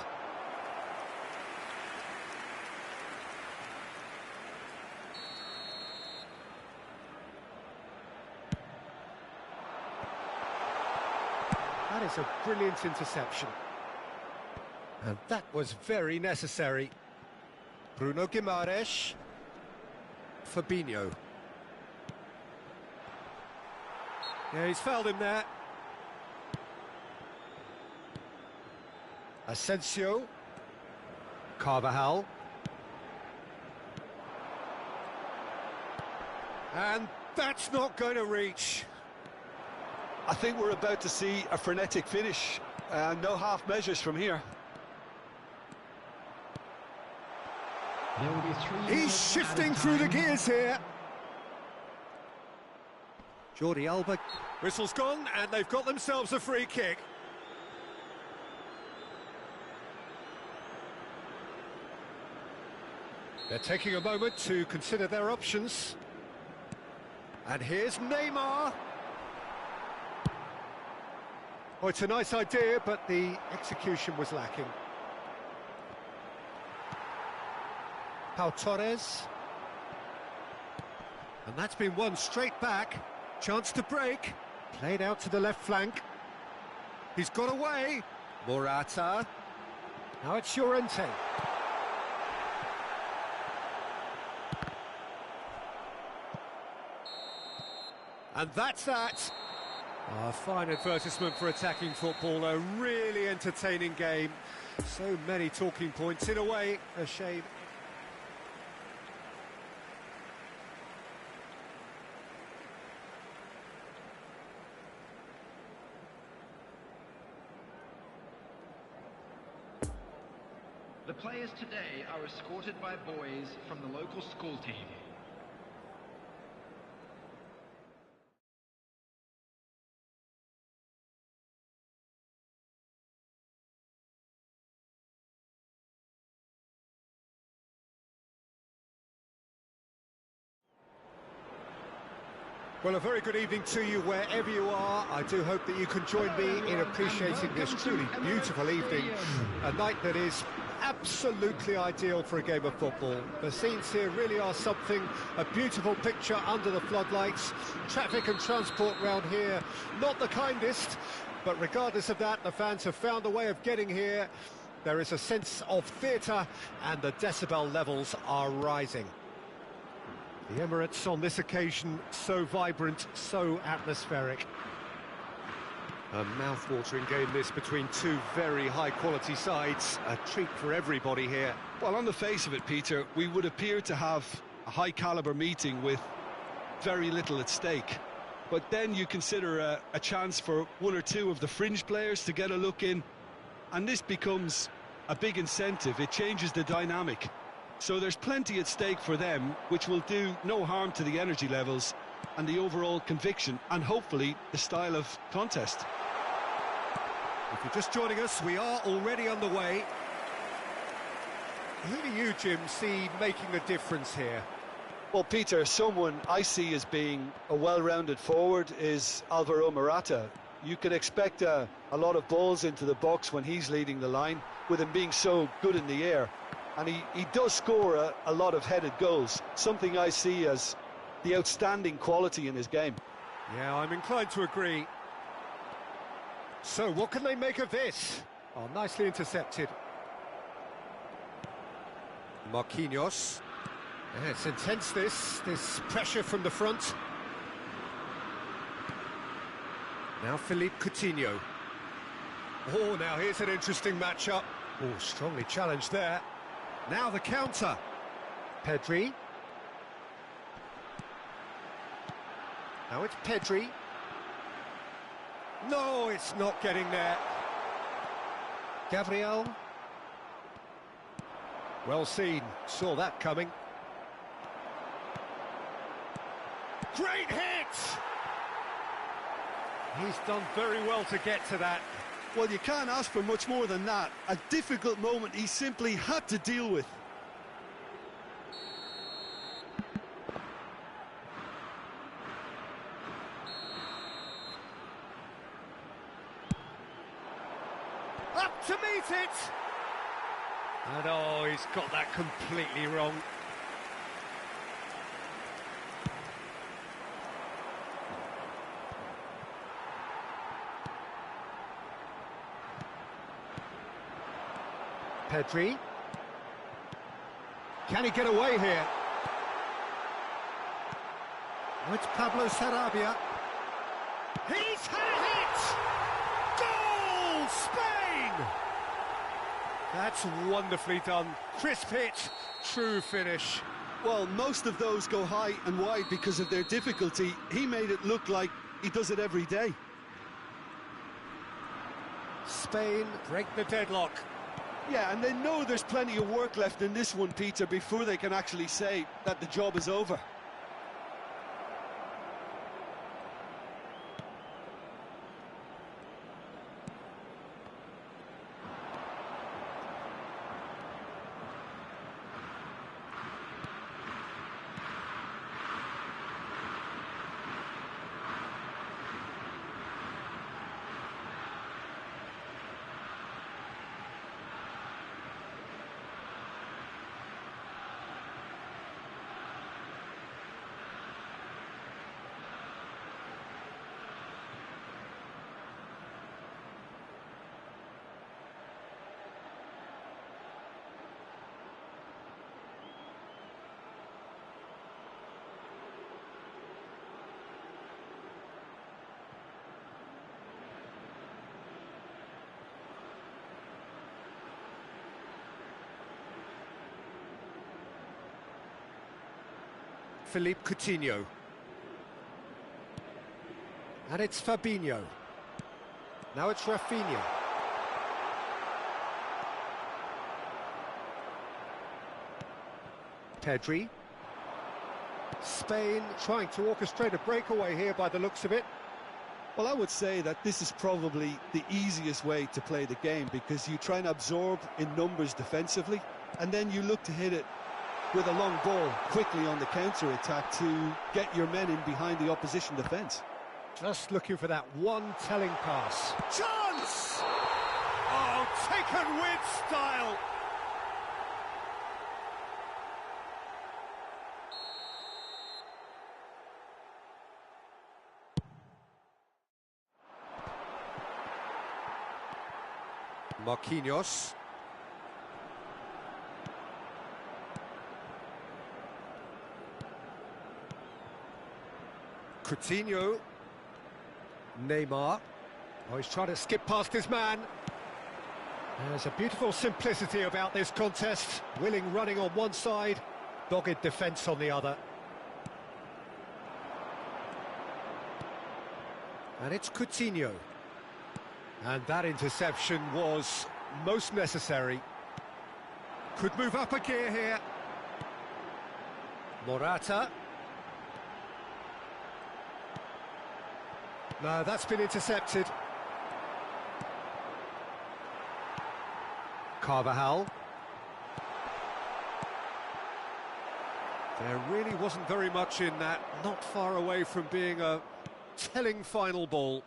That is a brilliant interception. And that was very necessary. Bruno Guimaraes. Fabinho. Yeah, he's fouled him there. Asensio. Carvajal. And that's not going to reach. I think we're about to see a frenetic finish. No half measures from here. There will be three. He's shifting through the gears here. Jordi Alba. Whistle's gone, and they've got themselves a free kick. They're taking a moment to consider their options. And here's Neymar. Oh, it's a nice idea, but the execution was lacking. Pau Torres. And that's been won straight back. Chance to break. Played out to the left flank. He's got away. Morata. Now it's Llorente. And that's that. A fine advertisement for attacking football, a really entertaining game. So many talking points, in a way, a shame. The players today are escorted by boys from the local school team. Well, a very good evening to you wherever you are. I do hope that you can join me in appreciating this truly beautiful evening. A night that is absolutely ideal for a game of football. The scenes here really are something, a beautiful picture under the floodlights. Traffic and transport round here, not the kindest, but regardless of that, the fans have found a way of getting here. There is a sense of theatre and the decibel levels are rising. The Emirates on this occasion, so vibrant, so atmospheric. A mouth-watering game this between two very high-quality sides. A treat for everybody here. Well, on the face of it, Peter, we would appear to have a high-caliber meeting with very little at stake. But then you consider a chance for one or two of the fringe players to get a look in, and this becomes a big incentive. It changes the dynamic. So there's plenty at stake for them, which will do no harm to the energy levels and the overall conviction and hopefully the style of contest. If you're just joining us, we are already on the way. Who do you, Jim, see making a difference here? Well, Peter, someone I see as being a well-rounded forward is Alvaro Morata. You can expect a lot of balls into the box when he's leading the line, with him being so good in the air. And he does score a lot of headed goals, something I see as the outstanding quality in his game. Yeah, I'm inclined to agree. So, what can they make of this? Oh, nicely intercepted. Marquinhos. Yeah, it's intense, this pressure from the front. Now Philippe Coutinho. Oh, now here's an interesting matchup. Oh, strongly challenged there. Now the counter. Pedri. Now it's Pedri. No, it's not getting there. Gabriel. Well seen. Saw that coming. Great hit! He's done very well to get to that. Well, you can't ask for much more than that. A difficult moment he simply had to deal with. Up to meet it! And oh, he's got that completely wrong. Pedri. Can he get away here? Oh, it's Pablo Sarabia. He's had it! Goal! Spain! That's wonderfully done. Crisp hit, true finish. Well, most of those go high and wide because of their difficulty. He made it look like he does it every day. Spain break the deadlock. Yeah, and they know there's plenty of work left in this one, Peter, before they can actually say that the job is over. Philippe Coutinho. And it's Fabinho. Now it's Rafinha. Pedri. Spain trying to orchestrate a breakaway here by the looks of it. Well, I would say that this is probably the easiest way to play the game because you try and absorb in numbers defensively and then you look to hit it with a long ball quickly on the counter-attack to get your men in behind the opposition defence. Just looking for that one telling pass. Chance! Oh, taken with style! Marquinhos. Coutinho. Neymar. Oh, he's trying to skip past his man. There's a beautiful simplicity about this contest. Willing running on one side, dogged defence on the other. And it's Coutinho. And that interception was most necessary. Could move up a gear here. Morata. No, that's been intercepted. Carvajal. There really wasn't very much in that, not far away from being a telling final ball.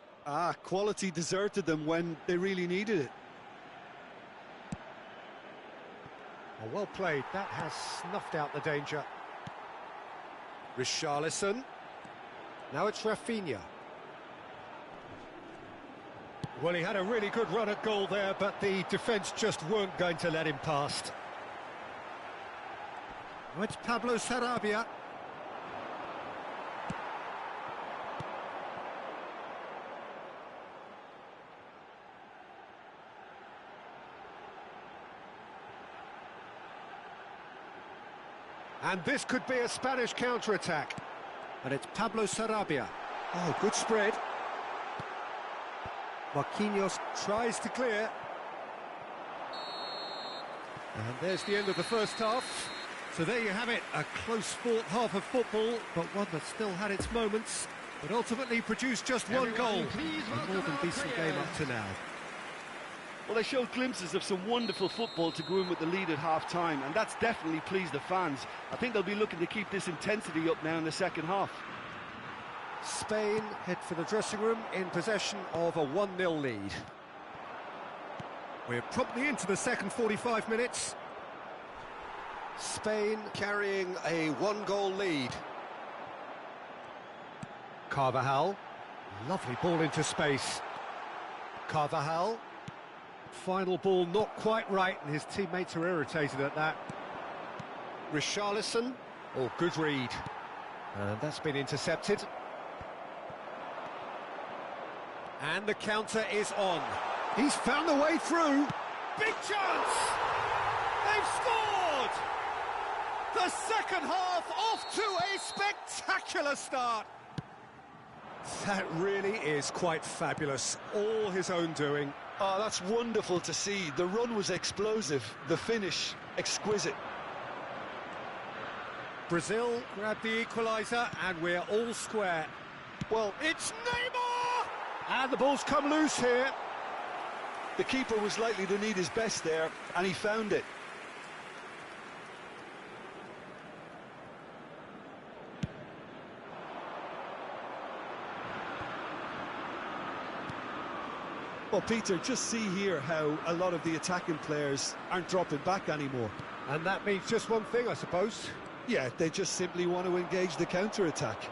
Quality deserted them when they really needed it. Oh, well played, that has snuffed out the danger. Richarlison. Now it's Rafinha. Well, he had a really good run at goal there, but the defence just weren't going to let him past. Oh, it's Pablo Sarabia. And this could be a Spanish counter-attack. And it's Pablo Sarabia. Oh, good spread. Marquinhos tries to clear. And there's the end of the first half. So there you have it, a close-fought half of football, but one that still had its moments, but ultimately produced just one goal. A more than decent game up to now. Well, they showed glimpses of some wonderful football to go in with the lead at half-time, and that's definitely pleased the fans. I think they'll be looking to keep this intensity up now in the second half. Spain head for the dressing room in possession of a 1-0 lead. We're promptly into the second 45 minutes. Spain carrying a 1-goal lead. Carvajal, lovely ball into space. Carvajal, final ball not quite right, and his teammates are irritated at that. Richarlison, oh, good read. And that's been intercepted. And the counter is on. He's found the way through. Big chance! They've scored! The second half off to a spectacular start. That really is quite fabulous. All his own doing. Oh, that's wonderful to see. The run was explosive, the finish exquisite. Brazil grabbed the equaliser, and we're all square. Well, it's Neymar! And the ball's come loose here. The keeper was likely to need his best there, and he found it. Well, Peter, just see here how a lot of the attacking players aren't dropping back anymore. And that means just one thing, I suppose. Yeah, they just simply want to engage the counter-attack.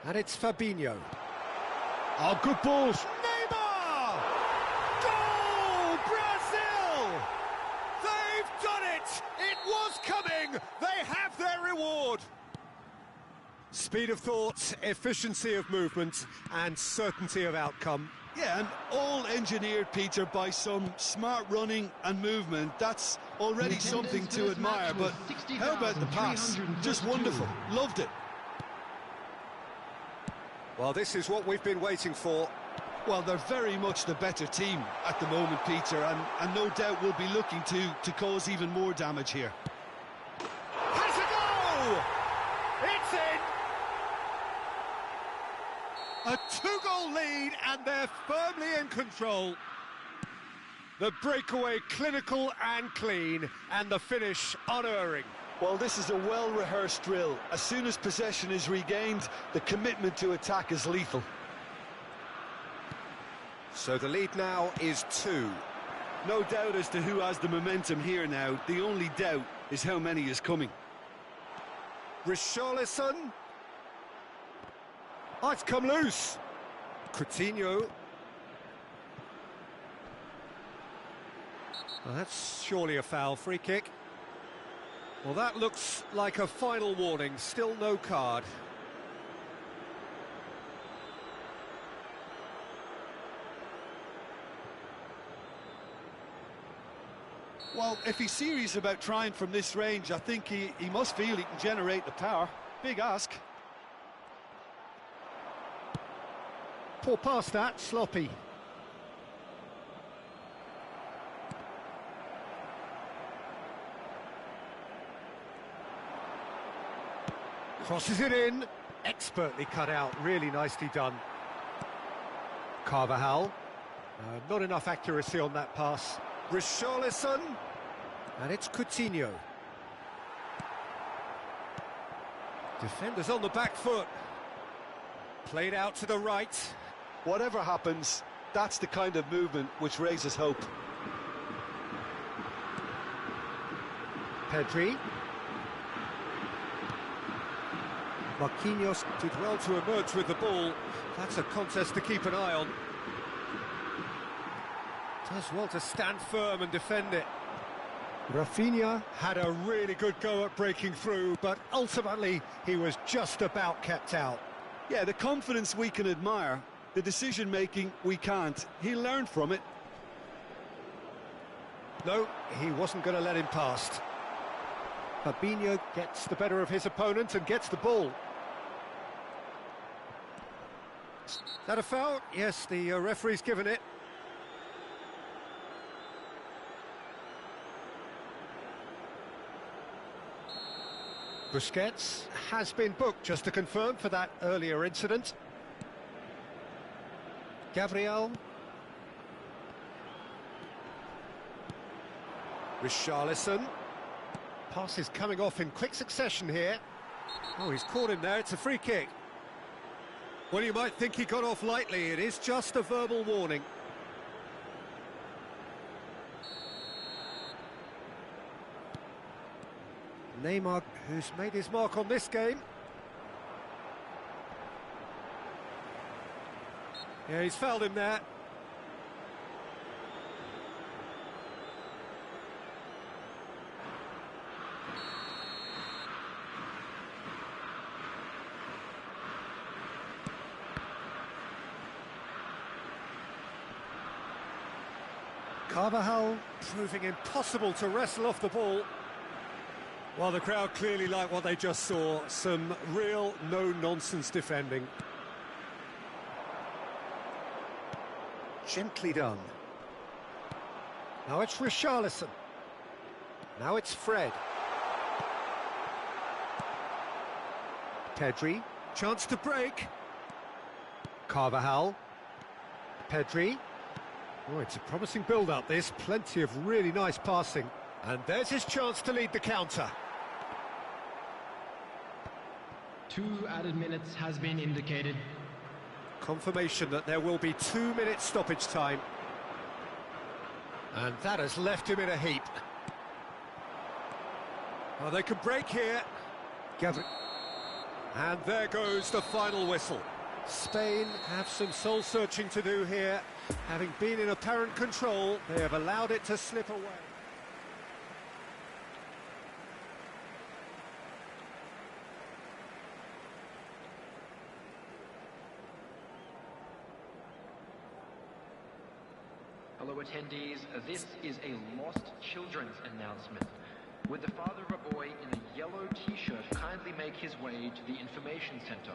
And it's Fabinho. Oh, good balls. Neymar! Goal, Brazil! They've done it! It was coming! They have their reward! Speed of thought, efficiency of movement, and certainty of outcome. Yeah, and all engineered, Peter, by some smart running and movement. That's already something to admire, but how about the pass? Just wonderful. Loved it. Well, this is what we've been waiting for. Well, they're very much the better team at the moment, Peter, and no doubt will be looking to cause even more damage here. Has a go! It's in! A 2-goal lead, and they're firmly in control. The breakaway clinical and clean, and the finish unerring. Well, this is a well-rehearsed drill. As soon as possession is regained, the commitment to attack is lethal. So the lead now is 2. No doubt as to who has the momentum here now. The only doubt is how many is coming. Richarlison. Oh, it's come loose. Coutinho. Well, that's surely a foul. Free kick. Well, that looks like a final warning. Still no card. Well, if he's serious about trying from this range, I think he must feel he can generate the power. Big ask. Poor pass that, sloppy. Crosses it in, expertly cut out, really nicely done. Carvajal, not enough accuracy on that pass. Richarlison, and it's Coutinho. Defenders on the back foot. Played out to the right. Whatever happens, that's the kind of movement which raises hope. Pedri. Marquinhos did well to emerge with the ball. That's a contest to keep an eye on. Does well to stand firm and defend it. Rafinha had a really good go at breaking through, but ultimately he was just about kept out. Yeah, the confidence we can admire, the decision-making we can't. He learned from it. No, he wasn't going to let him past. Fabinho gets the better of his opponent and gets the ball. Is that a foul? Yes, the referee's given it. Busquets has been booked, just to confirm, for that earlier incident. Gabriel. Richarlison. Pass is coming off in quick succession here. Oh, he's caught him there. It's a free kick. Well, you might think he got off lightly. It is just a verbal warning. Neymar, who's made his mark on this game. Yeah, he's fouled him there. Carvajal proving impossible to wrestle off the ball. Well, the crowd clearly like what they just saw. Some real no-nonsense defending. Gently done. Now it's Richarlison. Now it's Fred. Pedri, chance to break. Carvajal. Pedri. Oh, it's a promising build-up, this. Plenty of really nice passing. And there's his chance to lead the counter. 2 added minutes has been indicated. Confirmation that there will be 2 minutes stoppage time. And that has left him in a heap. Oh, they can break here. And there goes the final whistle. Spain have some soul-searching to do here. Having been in apparent control, they have allowed it to slip away. Hello attendees, this is a lost children's announcement. Would the father of a boy in a yellow t-shirt kindly make his way to the information center?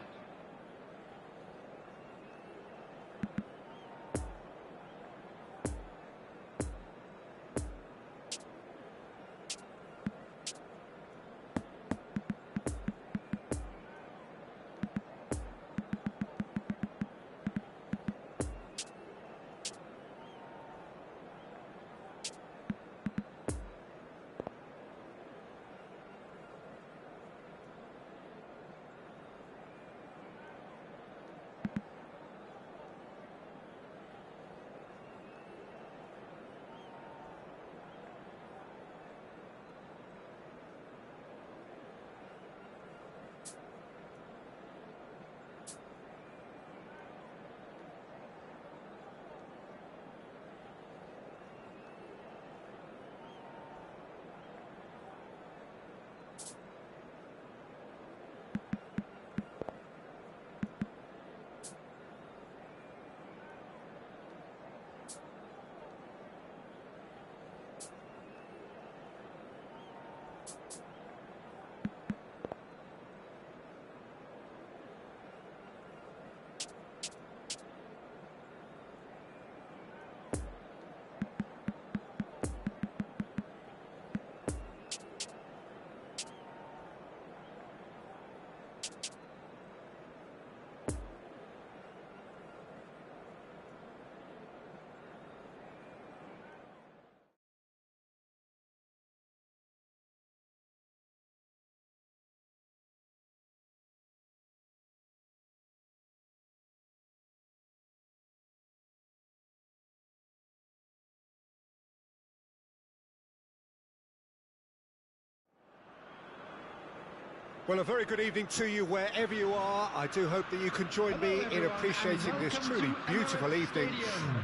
Well, a very good evening to you wherever you are. I do hope that you can join me in appreciating this truly beautiful evening.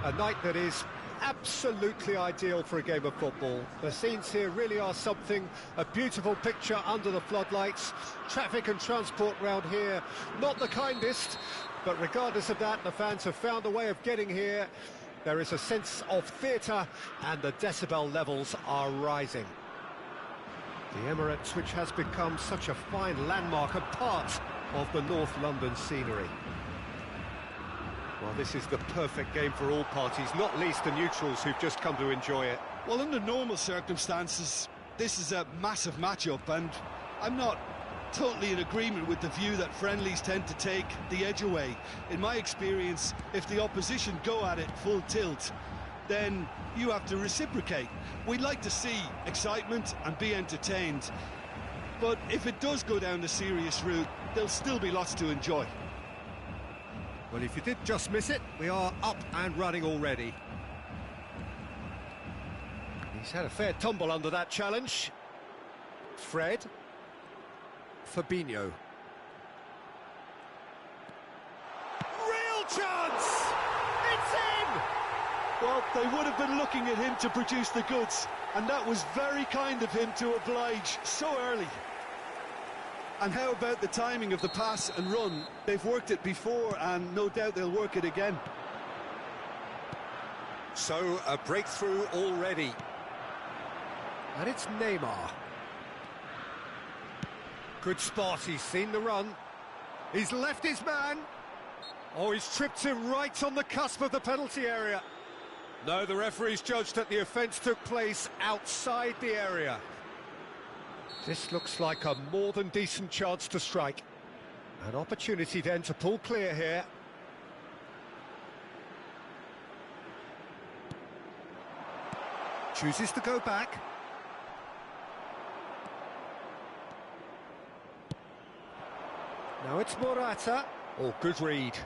A night that is absolutely ideal for a game of football. The scenes here really are something. A beautiful picture under the floodlights. Traffic and transport round here, not the kindest. But regardless of that, the fans have found a way of getting here. There is a sense of theatre and the decibel levels are rising. The Emirates, which has become such a fine landmark, a part of the North London scenery. Well, this is the perfect game for all parties, not least the neutrals who've just come to enjoy it. Well, under normal circumstances, this is a massive matchup, and I'm not totally in agreement with the view that friendlies tend to take the edge away. In my experience, if the opposition go at it full tilt, then you have to reciprocate. We'd like to see excitement and be entertained, but if it does go down the serious route, there'll still be lots to enjoy. Well, if you did just miss it, we are up and running already. He's had a fair tumble under that challenge. Fred. Fabinho. Real chance! It's in! Well, they would have been looking at him to produce the goods, and that was very kind of him to oblige so early. And how about the timing of the pass and run? They've worked it before, and no doubt they'll work it again. So, a breakthrough already. And it's Neymar. Good spot, he's seen the run. He's left his man. Oh, he's tripped him right on the cusp of the penalty area. No, the referee's judged that the offence took place outside the area. This looks like a more than decent chance to strike. An opportunity then to pull clear here. Chooses to go back. Now it's Morata. Oh, good read.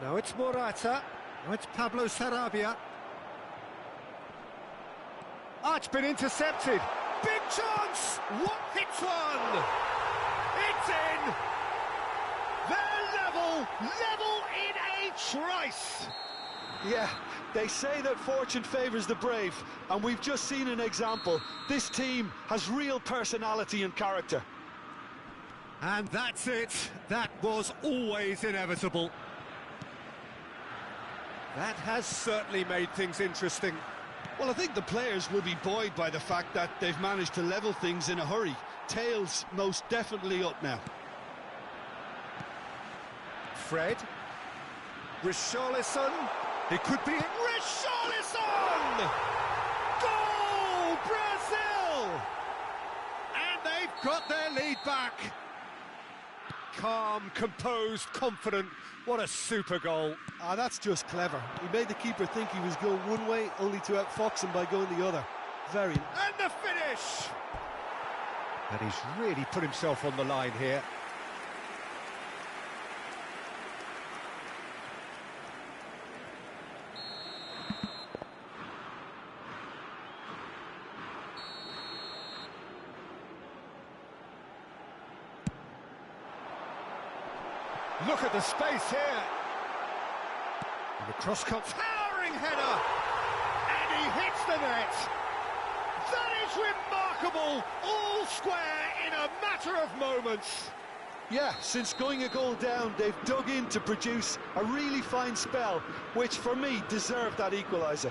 Now it's Morata. Now it's Pablo Sarabia. Ah, it's been intercepted. Big chance! What hits one? It's in! They're level in a trice! Yeah, they say that fortune favours the brave, and we've just seen an example. This team has real personality and character. And that's it. That was always inevitable. That has certainly made things interesting. Well, I think the players will be buoyed by the fact that they've managed to level things in a hurry. Tails most definitely up now. Fred. Richarlison. It could be Richarlison! Goal, Brazil! And they've got their lead back. Calm, composed, confident. What a super goal. Ah, that's just clever. He made the keeper think he was going one way, only to outfox him by going the other. Very. And the finish! And he's really put himself on the line here. Look at the space here. And the cross-cut, towering header. And he hits the net. That is remarkable. All square in a matter of moments. Yeah, since going a goal down, they've dug in to produce a really fine spell, which for me deserved that equaliser.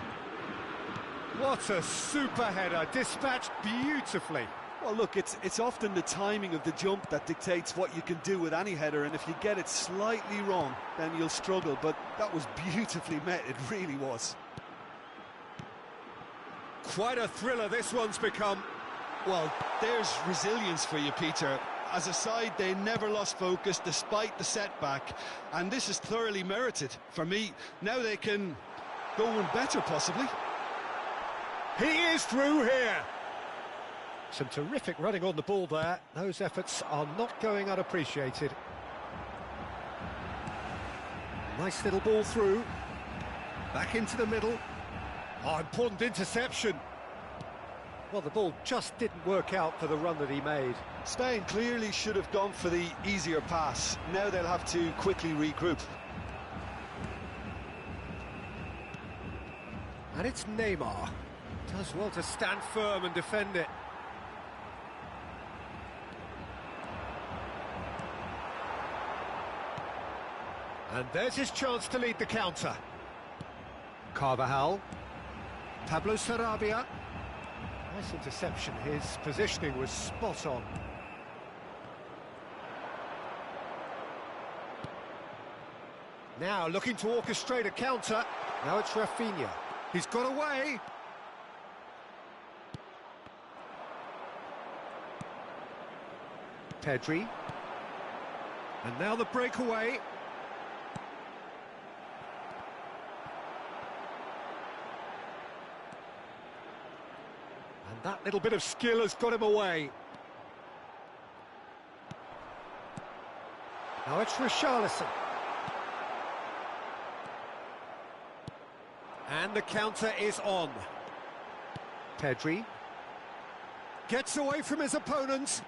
What a super header, dispatched beautifully. Well, look, it's often the timing of the jump that dictates what you can do with any header, and if you get it slightly wrong, then you'll struggle. But that was beautifully met, it really was. Quite a thriller this one's become. Well, there's resilience for you, Peter. As a side, they never lost focus despite the setback, and this is thoroughly merited. For me, now they can go one better, possibly. He is through here. Some terrific running on the ball there. Those efforts are not going unappreciated. Nice little ball through. Back into the middle. Oh, important interception. Well, the ball just didn't work out for the run that he made. Spain clearly should have gone for the easier pass. Now they'll have to quickly regroup. And it's Neymar. Does well to stand firm and defend it. And there's his chance to lead the counter. Carvajal. Pablo Sarabia. Nice interception. His positioning was spot on. Now looking to orchestrate a counter. Now it's Rafinha. He's got away. Pedri. And now the breakaway. And that little bit of skill has got him away. Now it's Richarlison. And the counter is on. Pedri gets away from his opponent.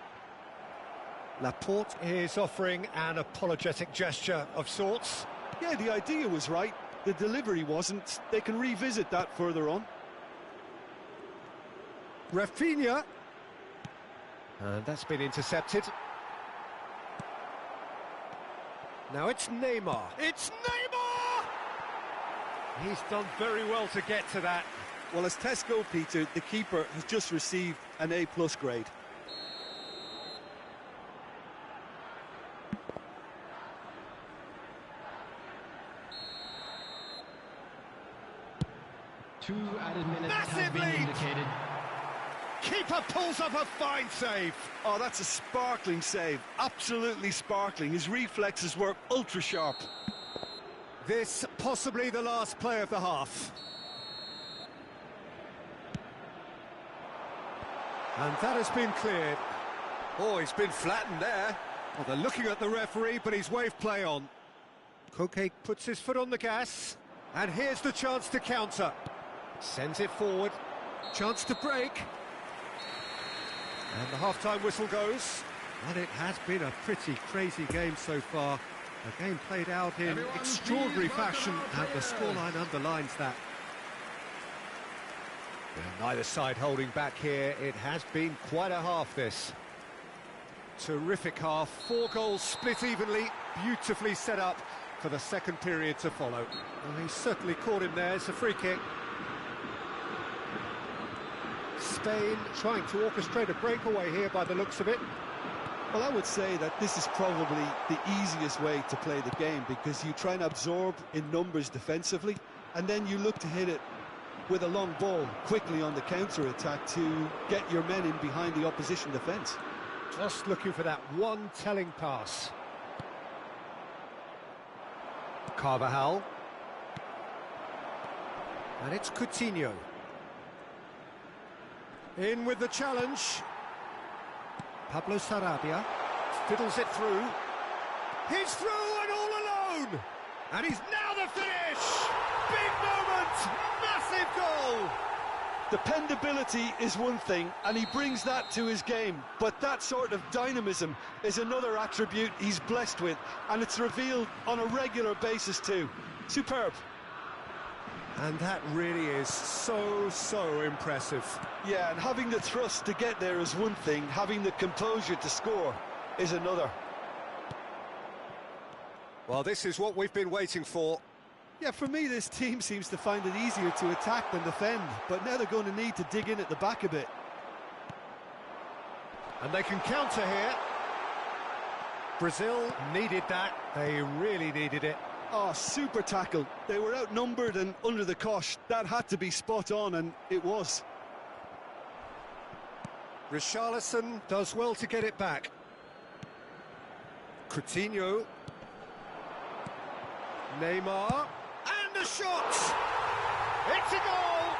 Laporte is offering an apologetic gesture of sorts. Yeah, the idea was right. The delivery wasn't. They can revisit that further on. Rafinha. And that's been intercepted. Now it's Neymar. It's Neymar! He's done very well to get to that. Well, as Tesco, Peter, the keeper has just received an A+ grade. Two added minutes Massive have been lead. indicated. Keeper pulls up a fine save. Oh, that's a sparkling save. Absolutely sparkling. His reflexes were ultra sharp. This possibly the last play of the half. And that has been cleared. Oh, he's been flattened there. Well, they're looking at the referee, but he's waved play on. Koke puts his foot on the gas. And here's the chance to counter. Sends it forward. Chance to break. And the half-time whistle goes. And it has been a pretty crazy game so far. A game played out in extraordinary fashion, and the scoreline underlines that. Yeah, neither side holding back here. It has been quite a half, this. Terrific half. 4 goals split evenly, beautifully set up for the second period to follow. Well, he certainly caught him there. It's a free kick. Spain trying to orchestrate a breakaway here by the looks of it. Well, I would say that this is probably the easiest way to play the game, because you try and absorb in numbers defensively, and then you look to hit it with a long ball quickly on the counter-attack to get your men in behind the opposition defence. Just looking for that one telling pass. Carvajal. And it's Coutinho. In with the challenge. Pablo Sarabia fiddles it through. He's through and all alone. And he's now the finish. Big moment. Massive goal. Dependability is one thing, and he brings that to his game, but that sort of dynamism is another attribute he's blessed with, and it's revealed on a regular basis too. Superb. And that really is so impressive. Yeah, and having the thrust to get there is one thing, having the composure to score is another. Well, this is what we've been waiting for. Yeah, for me, this team seems to find it easier to attack than defend, but now they're going to need to dig in at the back a bit. And they can counter here. Brazil needed that. They really needed it. Oh, super tackle. They were outnumbered and under the cosh. That had to be spot on, and it was. Richarlison does well to get it back. Coutinho. Neymar. And the shot! It's a goal!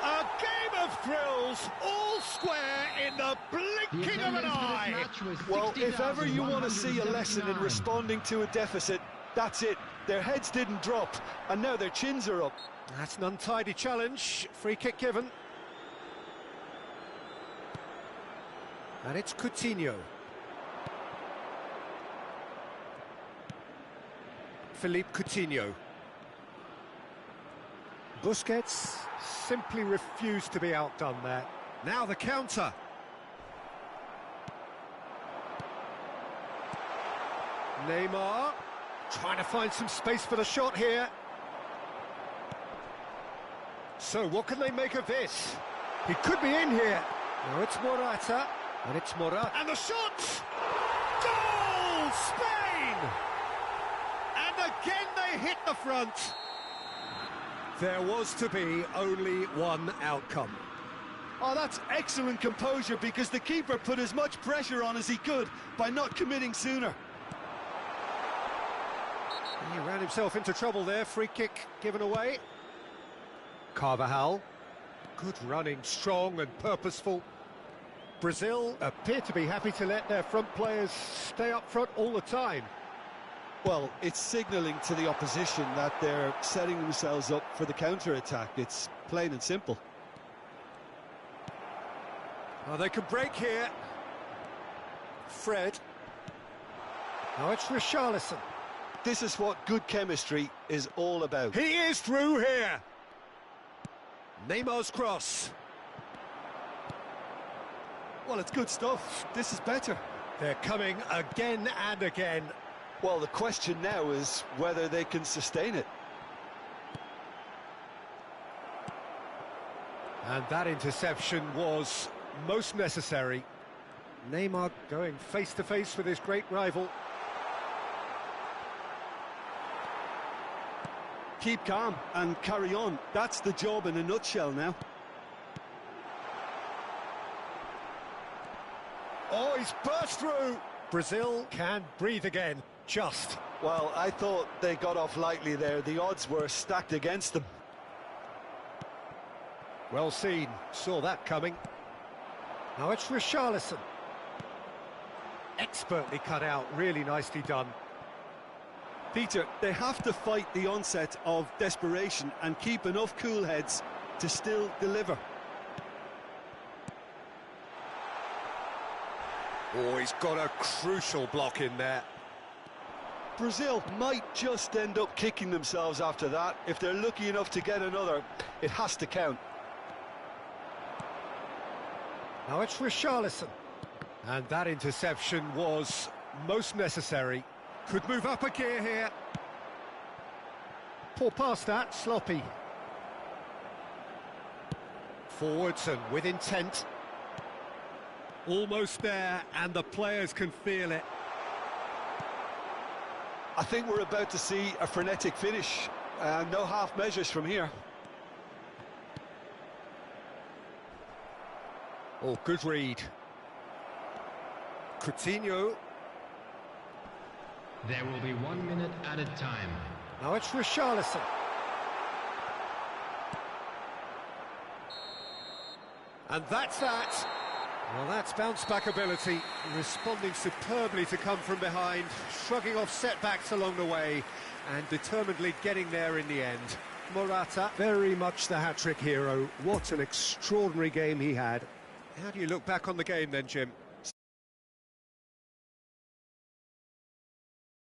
A game of thrills, all square in the blinking of an eye! Well, if ever you want to see a lesson in responding to a deficit, that's it. Their heads didn't drop, and now their chins are up. That's an untidy challenge. Free kick given. And it's Coutinho. Philippe Coutinho. Busquets simply refused to be outdone there. Now the counter. Neymar trying to find some space for the shot here. So what can they make of this? He could be in here. Now it's Morata. And it's Morata. And the shot! Goal! Spain! And again they hit the front. There was to be only one outcome. Oh, that's excellent composure, because the keeper put as much pressure on as he could by not committing sooner. He ran himself into trouble there. Free kick given away. Carvajal. Good running, strong and purposeful. Brazil appear to be happy to let their front players stay up front all the time. Well, it's signalling to the opposition that they're setting themselves up for the counter-attack. It's plain and simple. Oh, they can break here. Fred. Now it's Richarlison. This is what good chemistry is all about. He is through here. Neymar's cross. Well, it's good stuff. This is better. They're coming again and again. Well, the question now is whether they can sustain it. And that interception was most necessary. Neymar going face-to-face with his great rival. Keep calm and carry on. That's the job in a nutshell now. Oh, he's burst through. Brazil can breathe again. Just. Well, I thought they got off lightly there. The odds were stacked against them. Well seen. Saw that coming. Now it's Richarlison. Expertly cut out. Really nicely done. Peter, they have to fight the onset of desperation and keep enough cool heads to still deliver. Oh, he's got a crucial block in there. Brazil might just end up kicking themselves after that. If they're lucky enough to get another, it has to count. Now it's Richarlison. And that interception was most necessary. Could move up a gear here. Poor past that, sloppy. Forwards and with intent. Almost there, and the players can feel it. I think we're about to see a frenetic finish. No half measures from here. Oh, good read. Coutinho. There will be 1 minute added time. Now it's Richarlison. And that's that. Well, that's bounce-back ability, responding superbly to come from behind, shrugging off setbacks along the way, and determinedly getting there in the end. Morata, very much the hat-trick hero. What an extraordinary game he had. How do you look back on the game then, Jim?